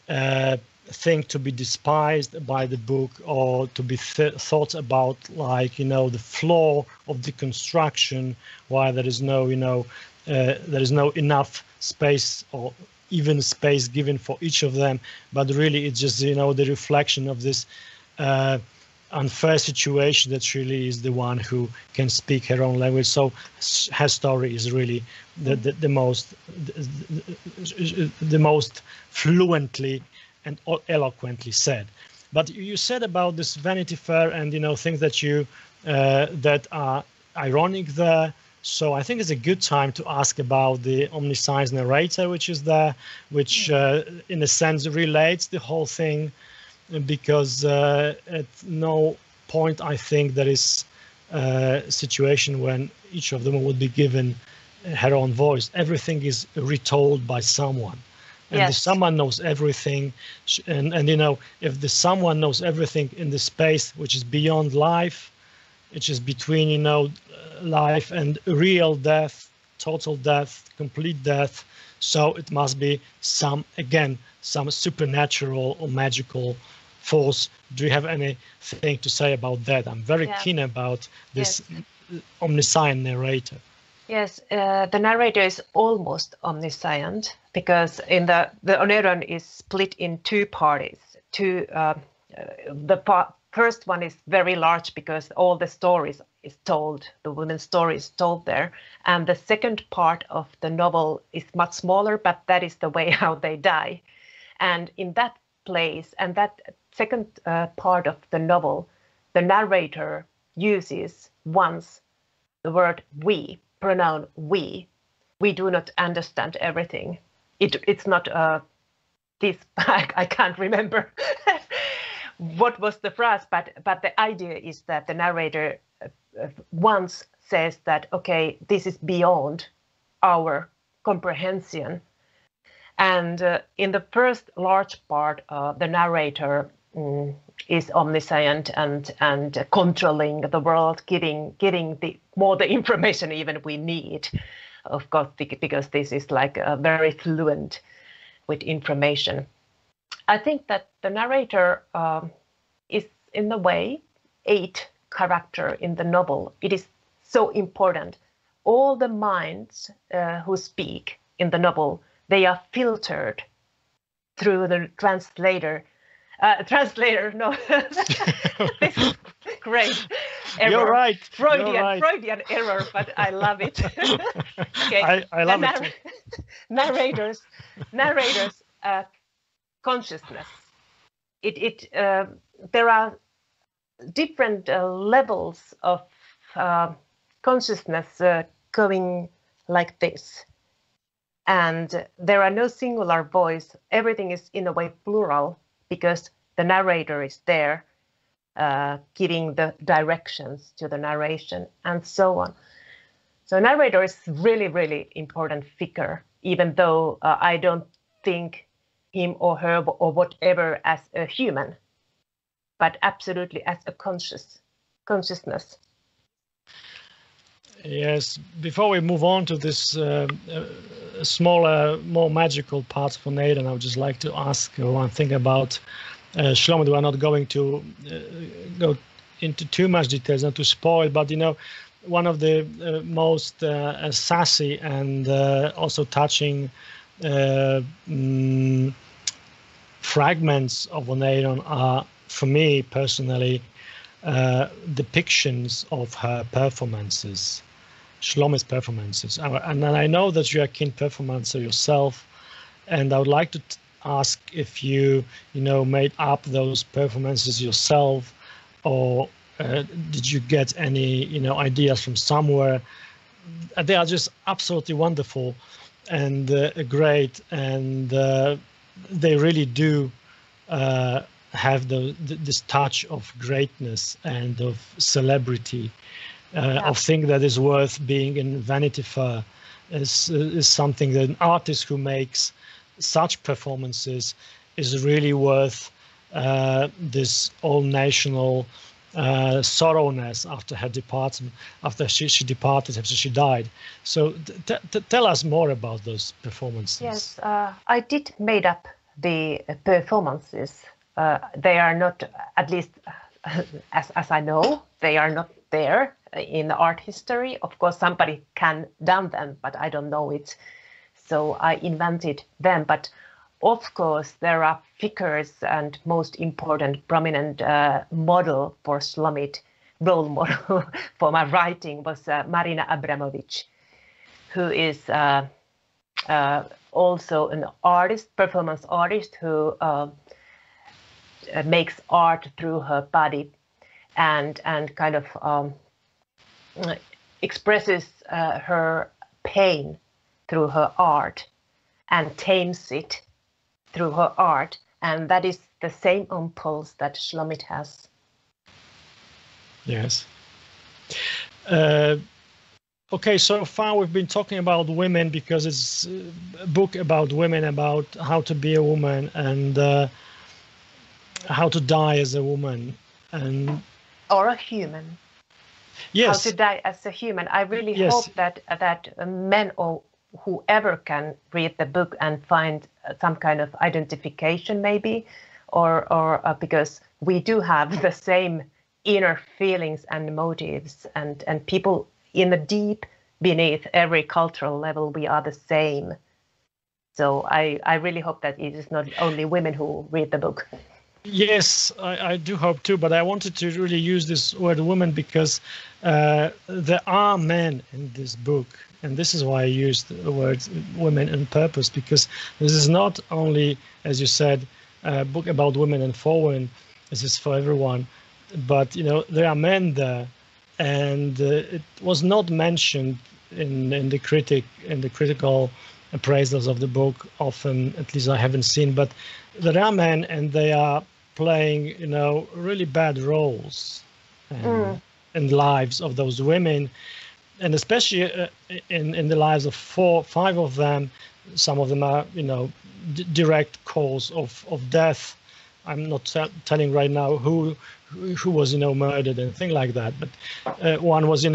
Speaker 1: a thing to be despised by the book or to be thought about like, the flaw of the construction, why there is no, there is no enough space or even space given for each of them. But really, it's just, the reflection of this unfair situation that really is the one who can speak her own language. So her story is really the most fluently and eloquently said. But you said about this Vanity Fair and things that you that are ironic there. So I think it's a good time to ask about the Omniscience Narrator, which is there, which in a sense relates the whole thing, because at no point I think there is a situation when each of them would be given her own voice. Everything is retold by someone. And
Speaker 2: yes.
Speaker 1: If someone knows everything, and if the someone knows everything in the space which is beyond life, which is between life and real death, total death, complete death, so it must be some supernatural or magical force. Do you have anything to say about that? I'm very keen about this Omniscient Narrator.
Speaker 2: Yes, the narrator is almost omniscient, because in the Oneiron is split in two parties. First one is very large because all the stories is told, the women's story is told there. And the second part of the novel is much smaller, but that is the way how they die. And in that place, and that second part of the novel, the narrator uses once the word we, pronoun we. We do not understand everything. It's not this, I can't remember what was the phrase, but the idea is that the narrator once says that, okay, this is beyond our comprehension. And in the first large part, the narrator is omniscient and controlling the world, getting the information even we need, of course, because this is like very fluent with information. I think that the narrator is in the way 8th character in the novel. It is so important. All the minds who speak in the novel, they are filtered through the translator. No, this is great. Error.
Speaker 1: You're right.
Speaker 2: Freudian error, but I love it.
Speaker 1: Okay. I love it too.
Speaker 2: Narrators, consciousness. There are different levels of consciousness going like this, and there are no singular voice. Everything is in a way plural because the narrator is there giving the directions to the narration and so on. So narrator is really, really important figure, even though I don't think him or her or whatever as a human, but absolutely as a consciousness.
Speaker 1: Yes, before we move on to this smaller, more magical parts of Oneiron, I would just like to ask one thing about Shlomo. We are not going to go into too much details, not to spoil, but one of the most sassy and also touching fragments of Oneiron are, for me personally, depictions of her performances, Shlomo's performances. And I know that you're a keen performancer yourself, and I would like to ask if you made up those performances yourself, or did you get any ideas from somewhere? They are just absolutely wonderful and great, and they really do have this touch of greatness and of celebrity, of thing that is worth being in Vanity Fair, is something that an artist who makes such performances is really worth this all-national sorrowness after her departure, after she departed, after she died. So tell us more about those performances.
Speaker 2: Yes, I did made up the performances. They are not, at least as I know, they are not there in the art history. Of course, somebody can done them, but I don't know it. So I invented them. But of course, there are figures, and most important, prominent model for Shlomit, role model for my writing was Marina Abramovic, who is also an artist, performance artist, who makes art through her body and kind of expresses her pain through her art and tames it through her art, and that is the same impulse that Shlomit has.
Speaker 1: Yes. Okay, so far we've been talking about women because it's a book about women, about how to be a woman and how to die as a woman, and
Speaker 2: or a human.
Speaker 1: Yes.
Speaker 2: How to die as a human. I really hope that men or whoever can read the book and find some kind of identification, maybe, or because we do have the same inner feelings and motives, and people in the deep beneath every cultural level, we are the same. So I really hope that it is not only women who read the book.
Speaker 1: Yes, I do hope too, but I wanted to really use this word woman because there are men in this book, and this is why I used the word women on purpose, because this is not only, as you said, a book about women and for women. This is for everyone, but there are men there, and it was not mentioned in the critical appraisals of the book often. At least I haven't seen, but there are men, and they are playing really bad roles in the lives of those women, and especially in the lives of 4 or 5 of them. Some of them are direct cause of death. I'm not telling right now who was murdered and things like that, but one was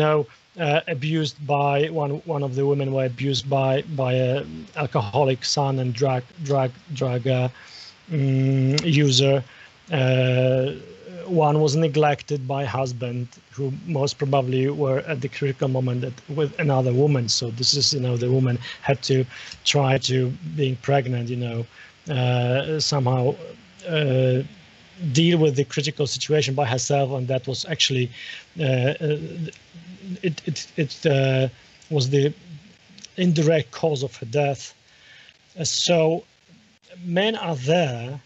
Speaker 1: abused by one of the women were abused by a alcoholic son and drug user. One was neglected by husband, who most probably were at the critical moment with another woman. So this is the woman had to try to being pregnant somehow deal with the critical situation by herself, and that was actually it was the indirect cause of her death. So men are there,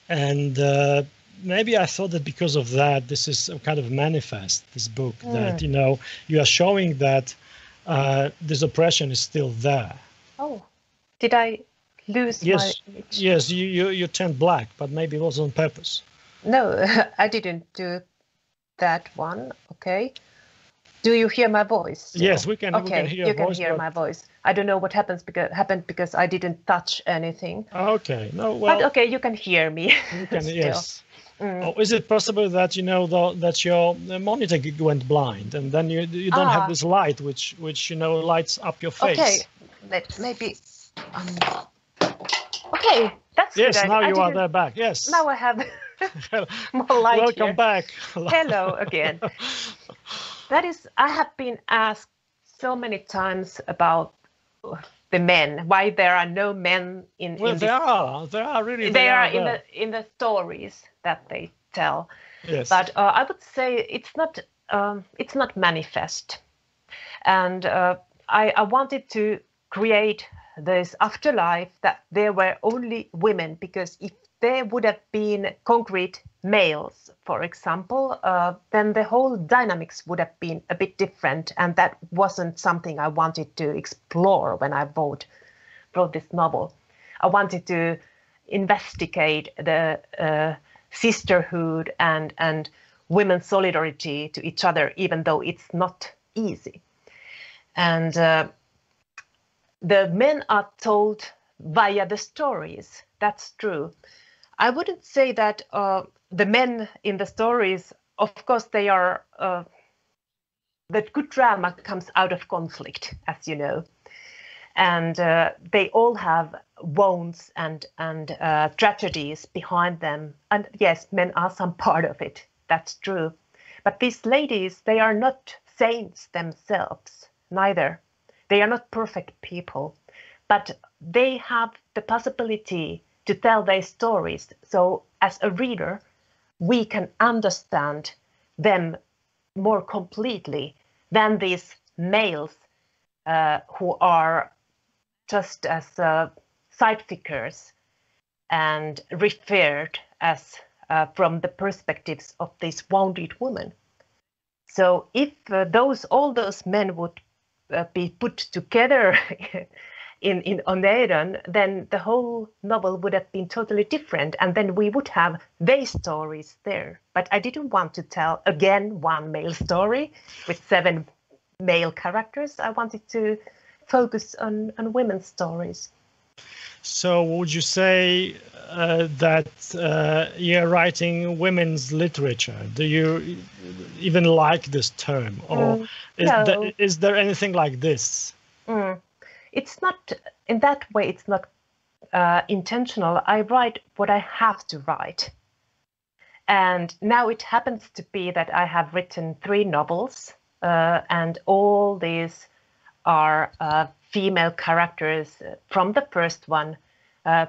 Speaker 1: and maybe I thought that because of that, this is a kind of manifest, this book, that you are showing that this oppression is still there.
Speaker 2: Oh, did I lose my image?
Speaker 1: Yes, you turned black, but maybe it was on purpose.
Speaker 2: No, I didn't do that one. Okay. Do you hear my voice still?
Speaker 1: Yes, we can.
Speaker 2: Okay,
Speaker 1: we can hear
Speaker 2: you
Speaker 1: voice,
Speaker 2: can hear my voice. I don't know what happened because I didn't touch anything.
Speaker 1: Okay, no, well.
Speaker 2: But okay, you can hear me.
Speaker 1: You can, yes. Oh, is it possible that that your monitor went blind, and then you don't have this light which lights up your face?
Speaker 2: Okay, maybe. Okay, that's
Speaker 1: yes.
Speaker 2: Good.
Speaker 1: Now you are there back. Yes.
Speaker 2: Now I have more light.
Speaker 1: Welcome back.
Speaker 2: Hello again. That is, I have been asked so many times about the men, why there are no men in.
Speaker 1: Well, there are really.
Speaker 2: They are in the stories that they tell.
Speaker 1: Yes.
Speaker 2: But I would say it's not manifest, and I wanted to create this afterlife that there were only women, because if there would have been concrete males, for example, then the whole dynamics would have been a bit different, and that wasn't something I wanted to explore when I wrote this novel. I wanted to investigate the sisterhood and women's solidarity to each other, even though it's not easy. And the men are told via the stories. That's true. I wouldn't say that the men in the stories, of course, they are, that good drama comes out of conflict, as you know. And they all have wounds and tragedies behind them. And yes, men are some part of it. That's true. But these ladies, they are not saints themselves, neither. They are not perfect people, but they have the possibility to tell their stories. So as a reader, we can understand them more completely than these males who are just as side figures and referred as from the perspectives of these wounded women. So if all those men would be put together in Oneiron, then the whole novel would have been totally different, and then we would have their stories there. But I didn't want to tell again one male story with 7 male characters. I wanted to focus on women's stories.
Speaker 1: So would you say that you're writing women's literature? Do you even like this term, or is there anything like this?
Speaker 2: It's not, in that way, it's not intentional. I write what I have to write. And now it happens to be that I have written 3 novels, and all these are female characters from the first one,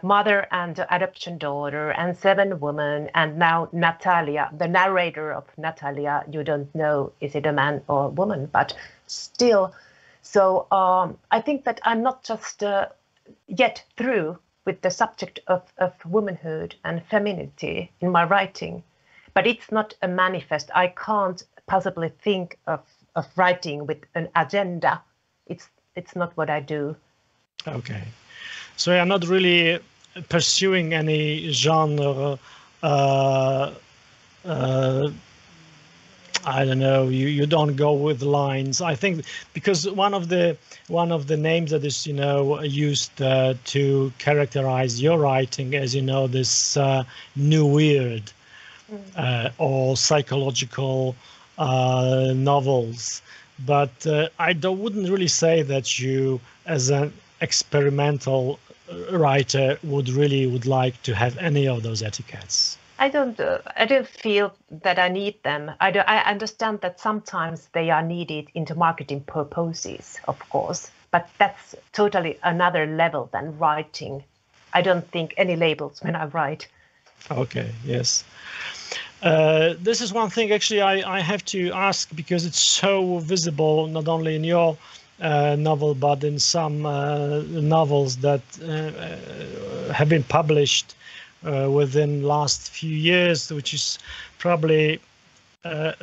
Speaker 2: mother and adoption daughter, and 7 women, and now Natalia, the narrator of Natalia. You don't know, is it a man or a woman, but still. So I think that I'm not just yet through with the subject of womanhood and femininity in my writing, but it's not a manifest. I can't possibly think of writing with an agenda. It's not what I do.
Speaker 1: Okay, so I'm not really pursuing any genre. I don't know. You don't go with lines. I think because one of the names that is used to characterize your writing, as this new weird or psychological novels. But I wouldn't really say that you, as an experimental writer, would like to have any of those etiquettes.
Speaker 2: I don't feel that I need them. I understand that sometimes they are needed into marketing purposes, of course, but that's totally another level than writing. I don't think any labels when I write.
Speaker 1: Okay, yes. This is one thing actually I have to ask, because it's so visible not only in your novel but in some novels that have been published within last few years, which is probably a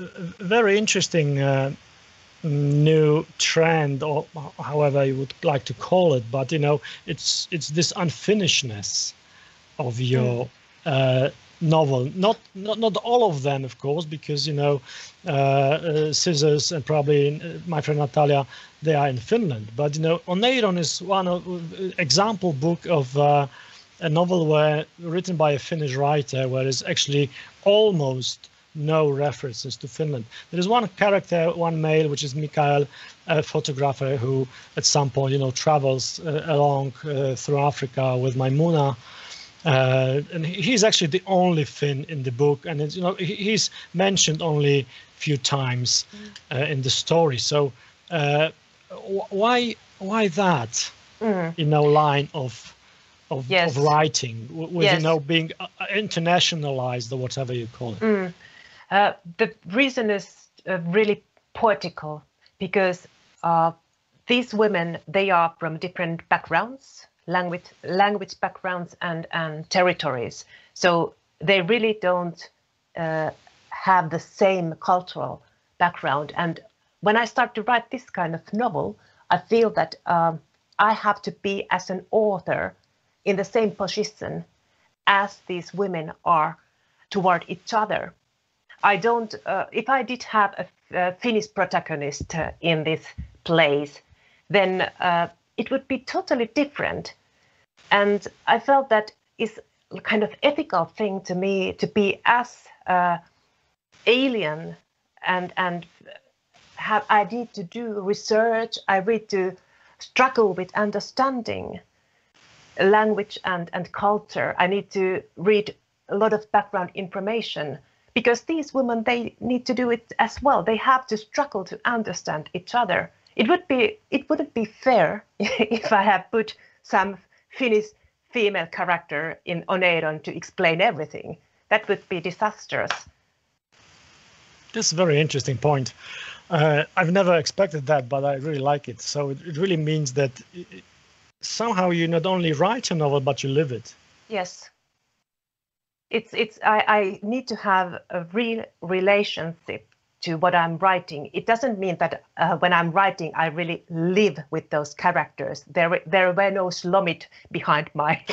Speaker 1: very interesting new trend, or however you would like to call it. But it's this unfinishedness of your novel. Not all of them, of course, because Scissors and probably my friend Natalia, they are in Finland. But Oneiron is one of example book of a novel written by a Finnish writer, where there's actually almost no references to Finland. There is one character, one male, which is Mikael, a photographer who at some point travels along through Africa with Maimuna. And he's actually the only Finn in the book, and it's, he's mentioned only a few times in the story. So why that line of writing with being internationalized, or whatever you call it?
Speaker 2: The reason is really poetical, because these women, they are from different backgrounds, language backgrounds and territories. So they really don't have the same cultural background. And when I start to write this kind of novel, I feel that I have to be, as an author, in the same position as these women are toward each other. I don't, if I did have a Finnish protagonist in this place, then it would be totally different. And I felt that is a kind of ethical thing to me, to be as alien, and I need to do research, I need to struggle with understanding language and culture. I need to read a lot of background information, because these women, they need to do it as well. They have to struggle to understand each other. It wouldn't be fair if I had put some Finnish female character in Oneiron to explain everything. That would be disastrous.
Speaker 1: That's a very interesting point. I've never expected that, but I really like it. So it really means that somehow you not only write a novel, but you live it.
Speaker 2: Yes. I need to have a real relationship to what I'm writing. It doesn't mean that when I'm writing, I really live with those characters. There were no Slomit behind my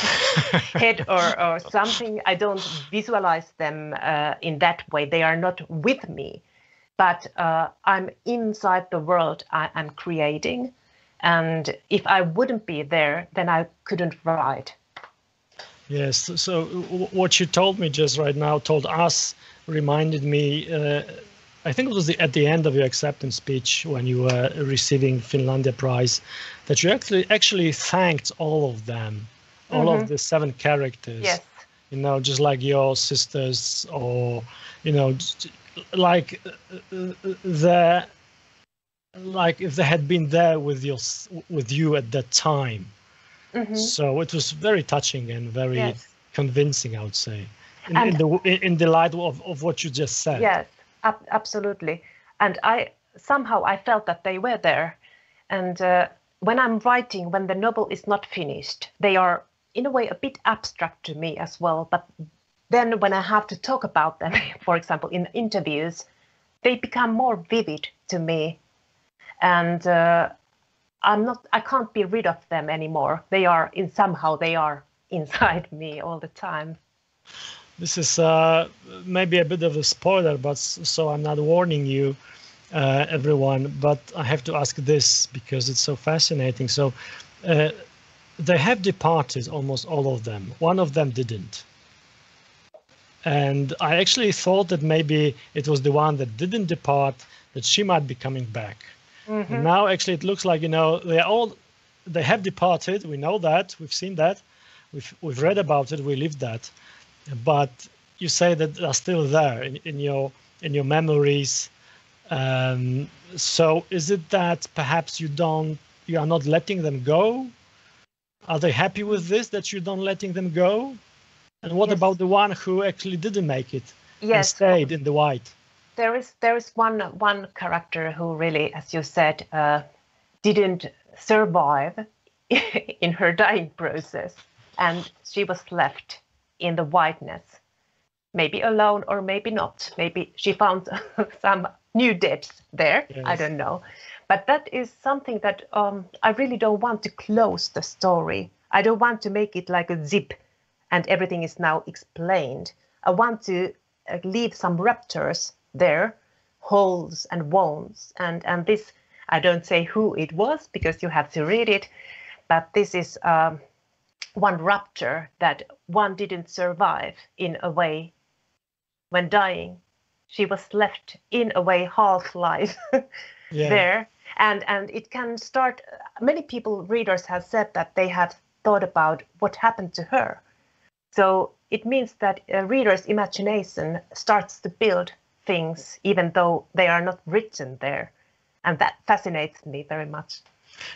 Speaker 2: head or something. I don't visualize them in that way. They are not with me, but I'm inside the world I'm creating. And if I wouldn't be there, then I couldn't write.
Speaker 1: Yes, so what you told me just right now, told us, reminded me, I think it was at the end of your acceptance speech when you were receiving Finlandia Prize, that you actually thanked all of them, all of the 7 characters.
Speaker 2: Yes.
Speaker 1: Just like your sisters, or, like if they had been there with you at that time. So it was very touching and very convincing, I would say, in the light of what you just said.
Speaker 2: Yes, absolutely. And I felt that they were there. And when I'm writing, when the novel is not finished, they are in a way a bit abstract to me as well. But then when I have to talk about them, for example, in interviews, they become more vivid to me. And I can't be rid of them anymore. They are inside me all the time.
Speaker 1: This is maybe a bit of a spoiler, but so I'm not warning you, everyone, but I have to ask this because it's so fascinating. So they have departed, almost all of them. One of them didn't. And I actually thought that maybe it was the one that didn't depart, that she might be coming back. And now actually it looks like, they have departed. We know that, we've seen that, we've read about it, we lived that. But you say that they're still there in your memories. So is it that perhaps you are not letting them go? Are they happy with this, that you're not letting them go? And what about the one who actually didn't make it and stayed in the white?
Speaker 2: There is one character who really, as you said, didn't survive in her dying process, and she was left in the whiteness, maybe alone or maybe not. Maybe she found some new depths there. Yes. I don't know. But that is something that I really don't want to close the story. I don't want to make it like a zip and everything is now explained. I want to leave some ruptures there, holes and wounds. And this, I don't say who it was because you have to read it, but this is one rupture that one didn't survive in a way when dying. She was left in a way half-life there. And it can start, many people, readers have said that they have thought about what happened to her. So it means that a reader's imagination starts to build things even though they are not written there. And that fascinates me very much.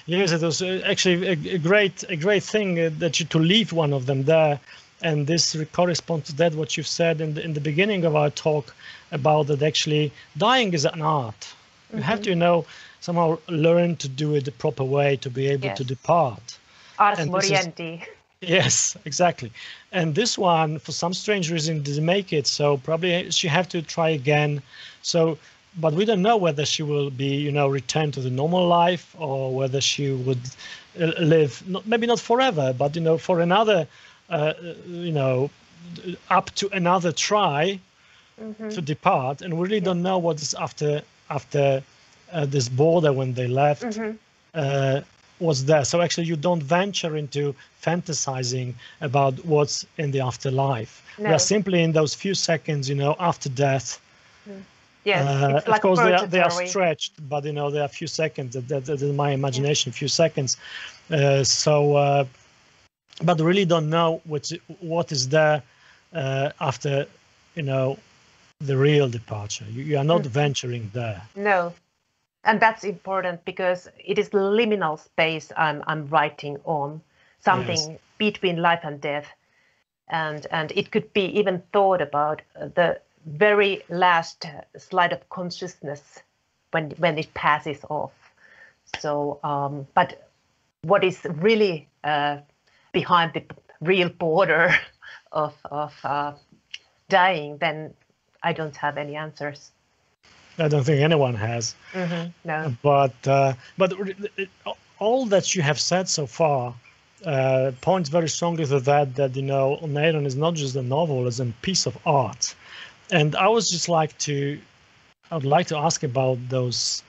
Speaker 1: Yes, it was actually a great thing that you to leave one of them there. And this corresponds to that what you've said in the beginning of our talk about that actually dying is an art. You have to, somehow learn to do it the proper way to be able to depart.
Speaker 2: Ars moriendi.
Speaker 1: Yes, exactly. And this one, for some strange reason, didn't make it. So probably she have to try again. So, but we don't know whether she will be, return to the normal life or whether she would live, maybe not forever, but, for another, up to another try to depart. And we really don't know what is after this border when they left. Was there. So actually you don't venture into fantasizing about what's in the afterlife. No. We are simply in those few seconds, after death.
Speaker 2: Yes, it's like
Speaker 1: of course they are stretched, but there are a few seconds. That in my imagination, few seconds. But really don't know what is there after, the real departure. You are not venturing there.
Speaker 2: No. And that's important because it is the liminal space I'm writing on, something between life and death. And it could be even thought about the very last slide of consciousness when it passes off. So, but what is really behind the real border of dying, then I don't have any answers.
Speaker 1: I don't think anyone has.
Speaker 2: No.
Speaker 1: But all that you have said so far points very strongly to that Oneiron is not just a novel, it's a piece of art. And I would like to ask about those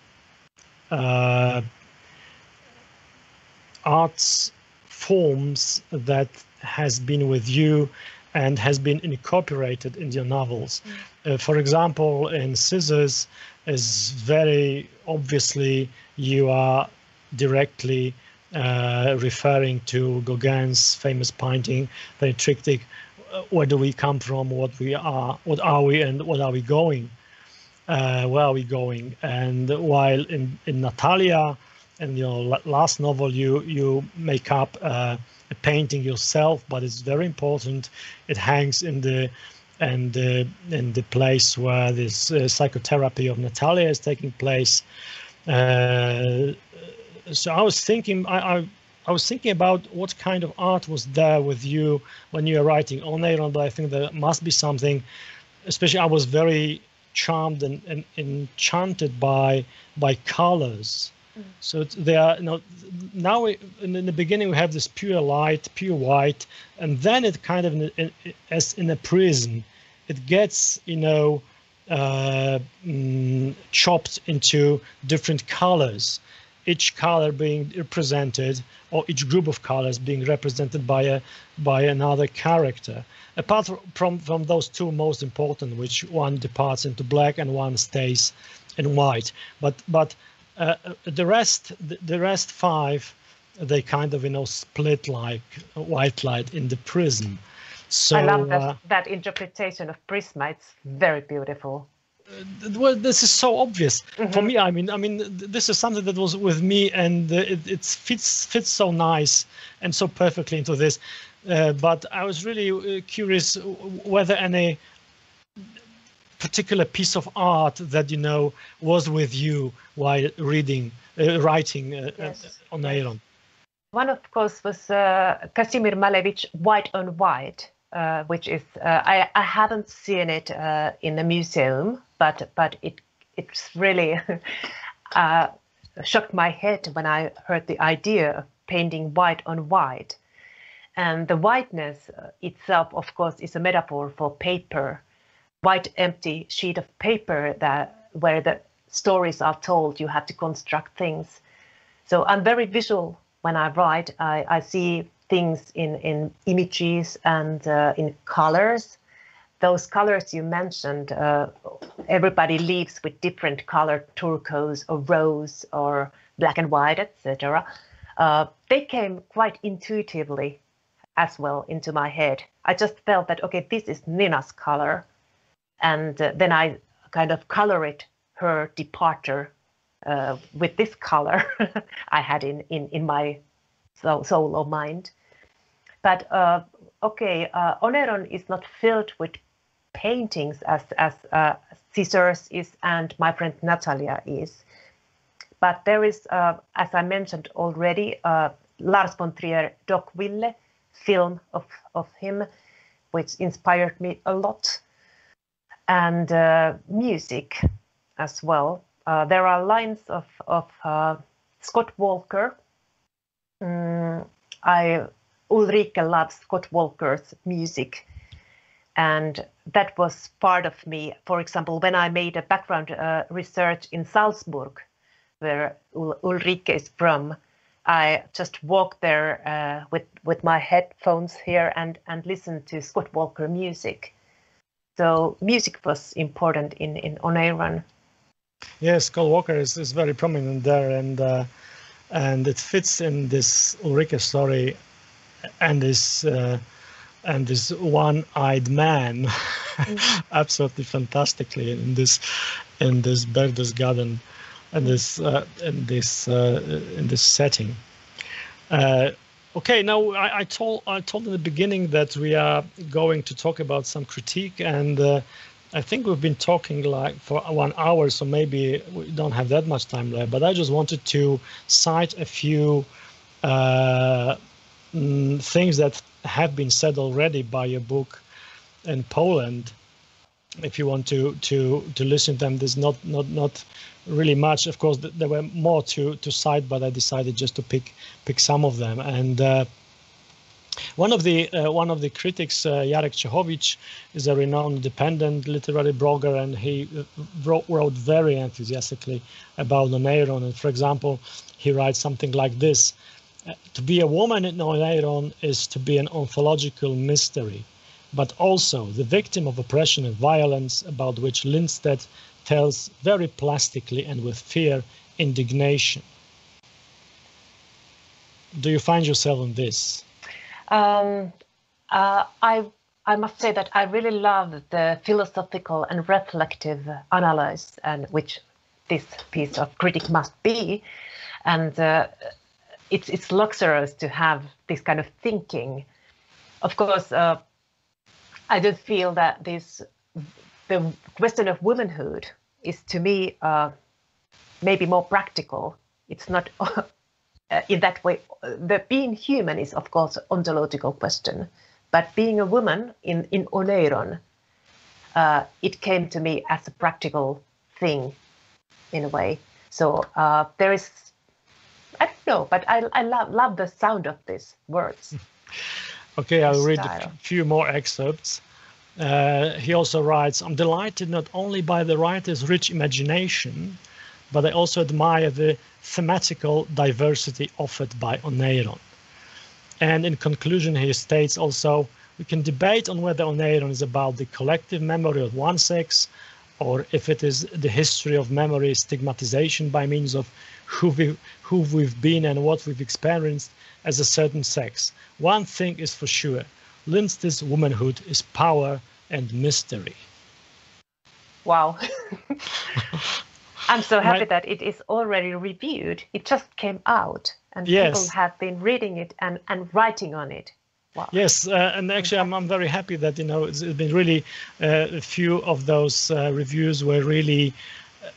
Speaker 1: arts forms that has been with you and has been incorporated in your novels. For example, in Scissors is very obviously you are directly referring to Gauguin's famous painting, the triptych, where do we come from, what are we, and what are we going? Where are we going? And while in Natalia, in your last novel, you make up a painting yourself, but it's very important. It hangs in the place where this psychotherapy of Natalia is taking place. So I was thinking, I was thinking about what kind of art was there with you when you were writing Oneiron, but I think there must be something. Especially, I was very charmed and enchanted by colors. So they are now in the beginning we have this pure light, pure white, and then it kind of as in a prism, it gets chopped into different colors, each color being represented, or each group of colors being represented by another character. Apart from those two most important, which one departs into black and one stays in white, but the rest five, they kind of split like white light in the prism. So
Speaker 2: I love that interpretation of prisma. It's very beautiful.
Speaker 1: well, this is so obvious for me. I mean, this is something that was with me, and it fits so nice and so perfectly into this. But I was really curious whether any particular piece of art that was with you while writing Oneiron.
Speaker 2: One, of course, was Kazimir Malevich White on White, which is I haven't seen it in the museum, but it's really shocked my head when I heard the idea of painting white on white. And the whiteness itself, of course, is a metaphor for paper, white empty sheet of paper where the stories are told. You have to construct things. So I'm very visual when I write. I see things in images and in colors. Those colors you mentioned, everybody leaves with different color, turquoise or rose or black and white, etc. They came quite intuitively as well into my head. I just felt that, okay, this is Nina's color. And then I kind of colored her departure with this color I had in my soul or mind. But Oneiron is not filled with paintings as Scissors is and my friend Natalia is. But there is, as I mentioned already, Lars von Trier Dogwille film of him, which inspired me a lot. And music as well. There are lines of Scott Walker. Ulrike loves Scott Walker's music, and that was part of me. For example, when I made a background research in Salzburg, where Ulrike is from, I just walked there with my headphones here and listened to Scott Walker music. So music was important in Oneiron.
Speaker 1: Yes, Scott Walker is very prominent there, and it fits in this Ulrike story, and this one-eyed man absolutely fantastically in this Berchtesgaden and in this setting. Okay, now I told in the beginning that we are going to talk about some critique, and I think we've been talking like for 1 hour, so maybe we don't have that much time left. But I just wanted to cite a few things that have been said already by your book in Poland. If you want to listen to them, there's not really much. Of course, there were more to cite, but I decided just to pick some of them. And one of the critics, Jarek Czechowicz, is a renowned independent literary blogger, and he wrote very enthusiastically about Oneiron. And for example, he writes something like this: "To be a woman in Oneiron is to be an ontological mystery, but also the victim of oppression and violence, about which Lindstedt tells very plastically and with fear, indignation." Do you find yourself in this?
Speaker 2: I must say that I really love the philosophical and reflective analysis, and which this piece of critique must be, and it's luxurious to have this kind of thinking. Of course, I don't feel that the question of womanhood is, to me, maybe more practical. It's not in that way. The being human is, of course, an ontological question, but being a woman in Oneiron, it came to me as a practical thing, in a way. So there is, I don't know, but I love the sound of these words.
Speaker 1: Okay, I'll read a few more excerpts. He also writes, "I'm delighted not only by the writer's rich imagination, but I also admire the thematical diversity offered by Oneiron." And in conclusion, he states also, "We can debate on whether Oneiron is about the collective memory of one sex, or if it is the history of memory stigmatization by means of who we've been and what we've experienced as a certain sex. One thing is for sure, Lindstedt's womanhood is power and mystery."
Speaker 2: Wow. I'm so happy that it is already reviewed. It just came out and people have been reading it and writing on it. Wow.
Speaker 1: Yes, and actually I'm very happy that, it's been really a few of those reviews were really,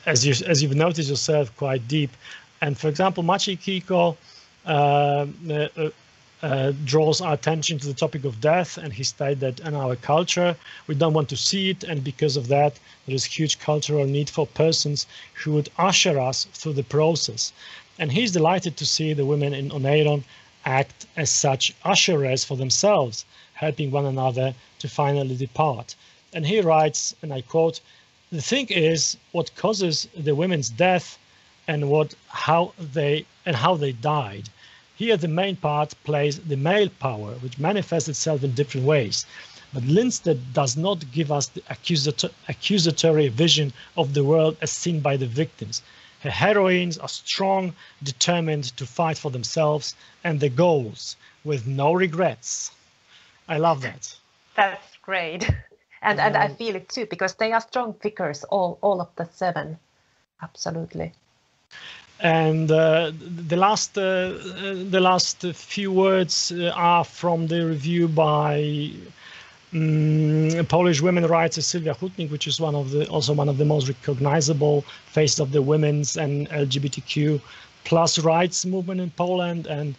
Speaker 1: as you've noticed yourself, quite deep. And for example, Maciej Kiko draws our attention to the topic of death, and he stated that in our culture we don't want to see it, and because of that there is huge cultural need for persons who would usher us through the process. And he's delighted to see the women in Oneiron act as such usherers for themselves, helping one another to finally depart. And he writes, and I quote, "The thing is what causes the women's death and how they died. Here the main part plays the male power, which manifests itself in different ways. But Lindstedt does not give us the accusatory vision of the world as seen by the victims. Her heroines are strong, determined to fight for themselves and their goals, with no regrets." I love that.
Speaker 2: That's great. And I feel it too, because they are strong figures, all of the 7. Absolutely.
Speaker 1: And the last few words are from the review by Polish women writer Sylwia Hutnik, which is also one of the most recognizable faces of the women's and LGBTQ plus rights movement in Poland, and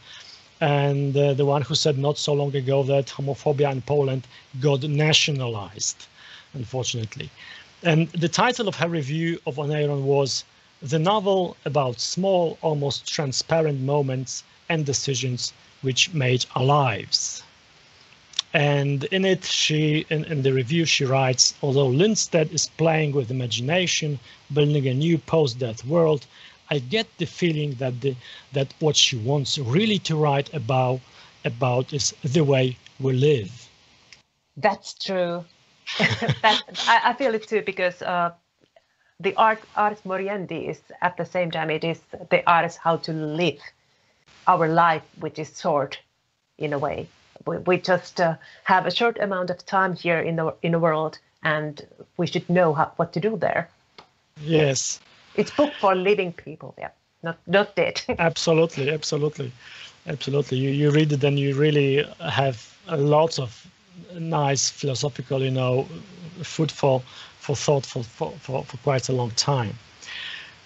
Speaker 1: the one who said not so long ago that homophobia in Poland got nationalized, unfortunately. And the title of her review of Oneiron was "The novel about small, almost transparent moments and decisions which made our lives." And in it, in the review, she writes, "Although Lindstedt is playing with imagination, building a new post-death world, I get the feeling that what she wants really to write about is the way we live."
Speaker 2: That's true. I feel it too, because the ars moriendi is at the same time, it is the art how to live our life, which is short in a way. We just have a short amount of time here in the world, and we should know what to do there.
Speaker 1: Yes.
Speaker 2: It's book for living people, yeah, not dead.
Speaker 1: Absolutely. You read it and you really have a lot of nice philosophical, food for thought for quite a long time.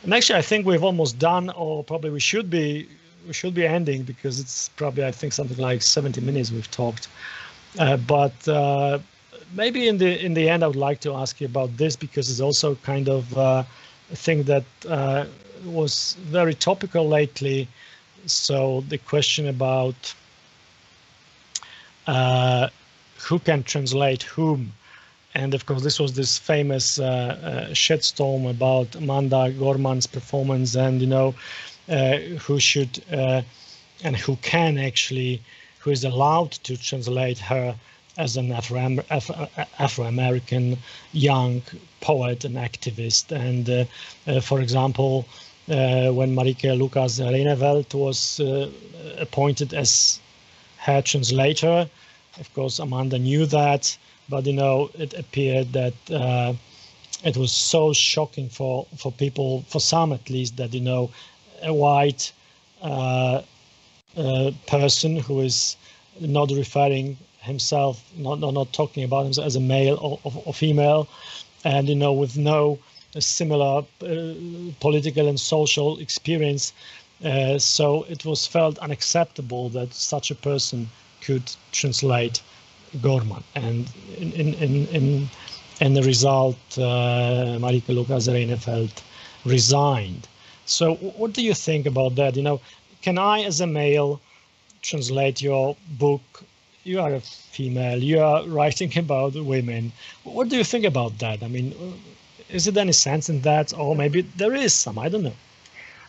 Speaker 1: And actually, I think we've almost done, or probably we should be ending, because it's probably, I think, something like 70 minutes we've talked. But maybe in the end, I would like to ask you about this, because it's also kind of a thing that was very topical lately. So the question about who can translate whom. And of course, this was this famous shitstorm about Amanda Gorman's performance, and who should and who can actually, who is allowed to translate her as an Afro-American young poet and activist. And for example, when Marieke Lucas Reineveld was appointed as her translator, of course, Amanda knew that, but it appeared that it was so shocking for people, for some at least, that a white person who is not referring himself, not talking about himself as a male or female, and with no similar political and social experience, so it was felt unacceptable that such a person could translate Gorman, and in the result, Marieke Lucas Reineveld resigned. So what do you think about that? Can I, as a male, translate your book? You are a female, you are writing about women. What do you think about that? I mean, is it any sense in that? Or maybe there is some, I don't know.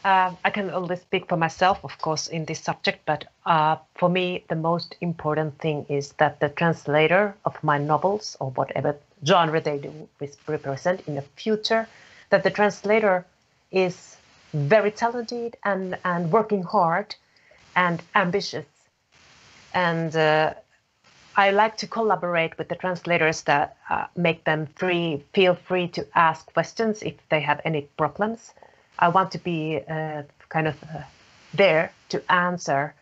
Speaker 2: I can only speak for myself, of course, in this subject, but for me, the most important thing is that the translator of my novels, or whatever genre they do represent in the future, that the translator is very talented and working hard and ambitious. And I like to collaborate with the translators that make them feel free to ask questions if they have any problems. I want to be there to answer.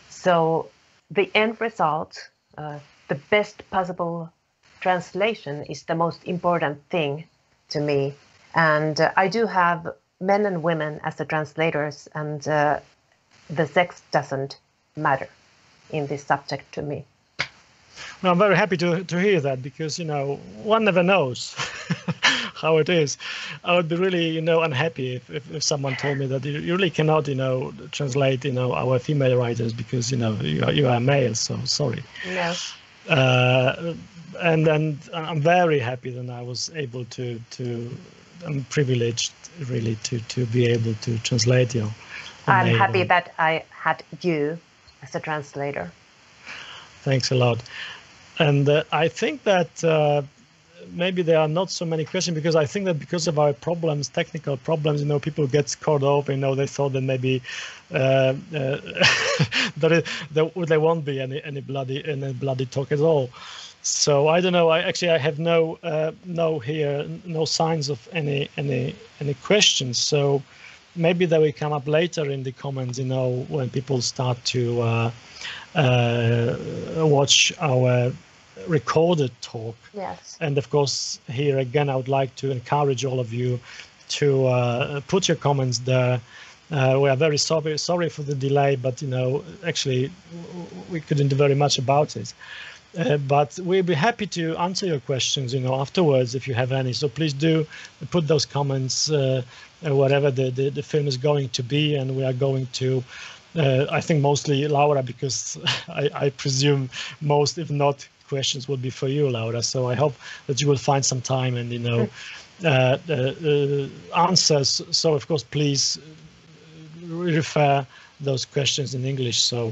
Speaker 2: So the end result, the best possible translation is the most important thing to me. And I do have men and women as the translators, and the sex doesn't matter in this subject to me.
Speaker 1: Well, I'm very happy to hear that, because, one never knows how it is. I would be really, unhappy if someone told me that you really cannot, translate, our female writers because, you are male. So sorry.
Speaker 2: No.
Speaker 1: And then I'm very happy that I was able to I'm privileged really to be able to translate you.
Speaker 2: I'm happy that I had you as a translator.
Speaker 1: Thanks a lot. And I think that maybe there are not so many questions, because I think that because of our problems, technical problems, people get caught up. They thought that maybe that there won't be any bloody talk at all. So I don't know. I have no signs of any questions. So maybe they will come up later in the comments. When people start to watch our recorded talk.
Speaker 2: Yes.
Speaker 1: And of course, here again, I would like to encourage all of you to put your comments there. We are very sorry for the delay, but actually we couldn't do very much about it. But we'll be happy to answer your questions, afterwards if you have any. So please do put those comments whatever the film is going to be, and we are going to. I think mostly Laura, because I presume most, if not, questions will be for you, Laura. So I hope that you will find some time and answers. So of course, please refer those questions in English, so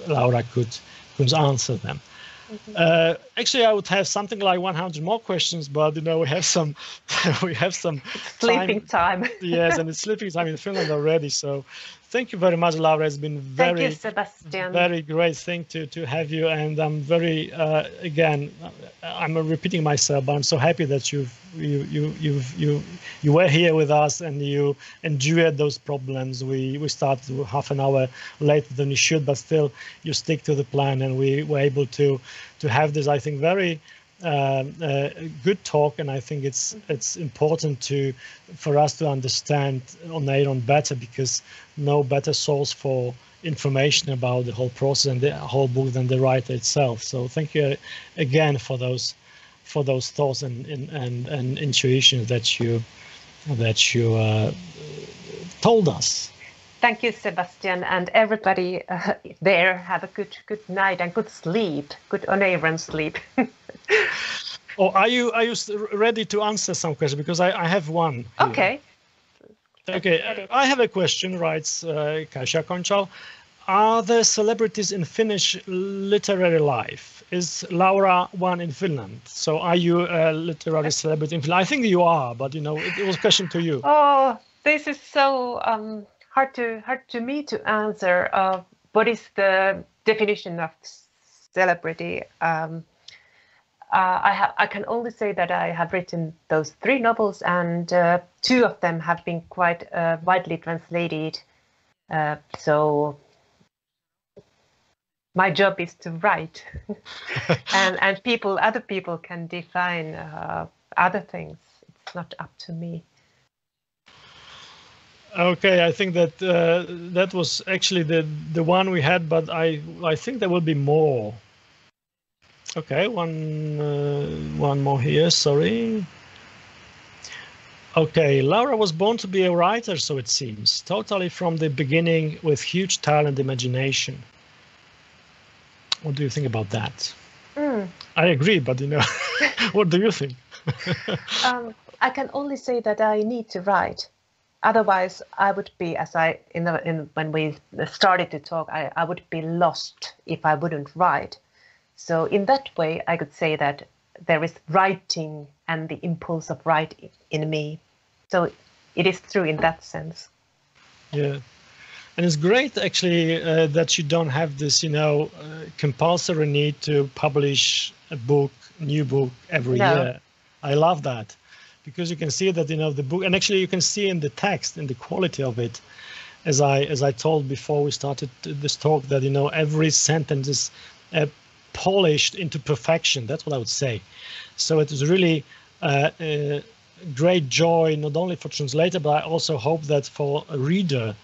Speaker 1: Laura could answer them. Actually, I would have something like 100 more questions, but we have some
Speaker 2: sleeping time.
Speaker 1: Yes, and it's sleeping time in Finland already. So thank you very much, Laura. It's been
Speaker 2: thank you, Sebastian.
Speaker 1: Very great thing to have you. And I'm very again, I'm repeating myself, but I'm so happy that you were here with us and you endured those problems. We started half an hour later than we should, but still you stick to the plan, and we were able to have this, I think, very good talk. And I think it's important for us to understand Oneiron better, because no better source for information about the whole process and the whole book than the writer itself. So thank you again for those thoughts and intuitions that you told us.
Speaker 2: Thank you, Sebastian, and everybody there. Have a good night and good sleep, good Oneiron sleep.
Speaker 1: Oh, are you ready to answer some questions? Because I have one here.
Speaker 2: Okay.
Speaker 1: Okay, I have a question, writes Kasia Konchal. Are there celebrities in Finnish literary life? Is Laura one in Finland? So are you a literary celebrity in Finland? I think you are, but it was a question to you.
Speaker 2: Oh, this is so hard to me to answer. What is the definition of celebrity? I can only say that I have written those 3 novels, and 2 of them have been quite widely translated. So my job is to write, and other people can define other things. It's not up to me.
Speaker 1: Okay, I think that that was actually the one we had, but I think there will be more. Okay, one more here. Sorry. Okay, Laura was born to be a writer, so it seems, totally from the beginning, with huge talent, imagination. What do you think about that? I agree, but what do you think?
Speaker 2: I can only say that I need to write. Otherwise, I would be, as when we started to talk, I would be lost if I wouldn't write. So in that way, I could say that there is writing and the impulse of writing in me. So it is true in that sense.
Speaker 1: Yeah. And it's great, actually, that you don't have this, compulsory need to publish a new book every year. I love that, because you can see that, the book, and actually you can see in the text, in the quality of it, as I told before we started this talk, that every sentence is polished into perfection. That's what I would say. So it is really a great joy, not only for translator, but I also hope that for a reader,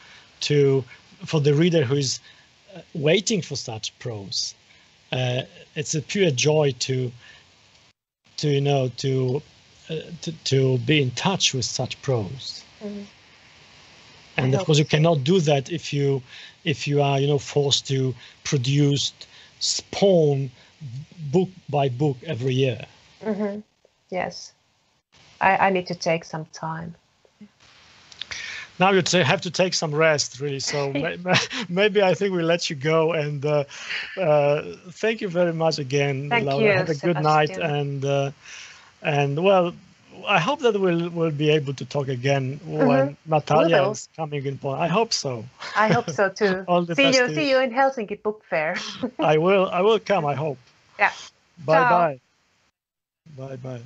Speaker 1: for the reader who is waiting for such prose, it's a pure joy to be in touch with such prose. Mm-hmm. And of course, you cannot do that if you are forced to produce spawn book by book every year.
Speaker 2: Mm-hmm. Yes, I need to take some time.
Speaker 1: Now you have to take some rest, really. So maybe I think we'll let you go. And thank you very much again, Laura.
Speaker 2: You,
Speaker 1: have a good night, and well, I hope that we'll be able to talk again when Natalia is coming in Poland. I hope so.
Speaker 2: I hope so too. See you in Helsinki Book Fair.
Speaker 1: I will come, I hope.
Speaker 2: Yeah.
Speaker 1: Bye. Bye bye.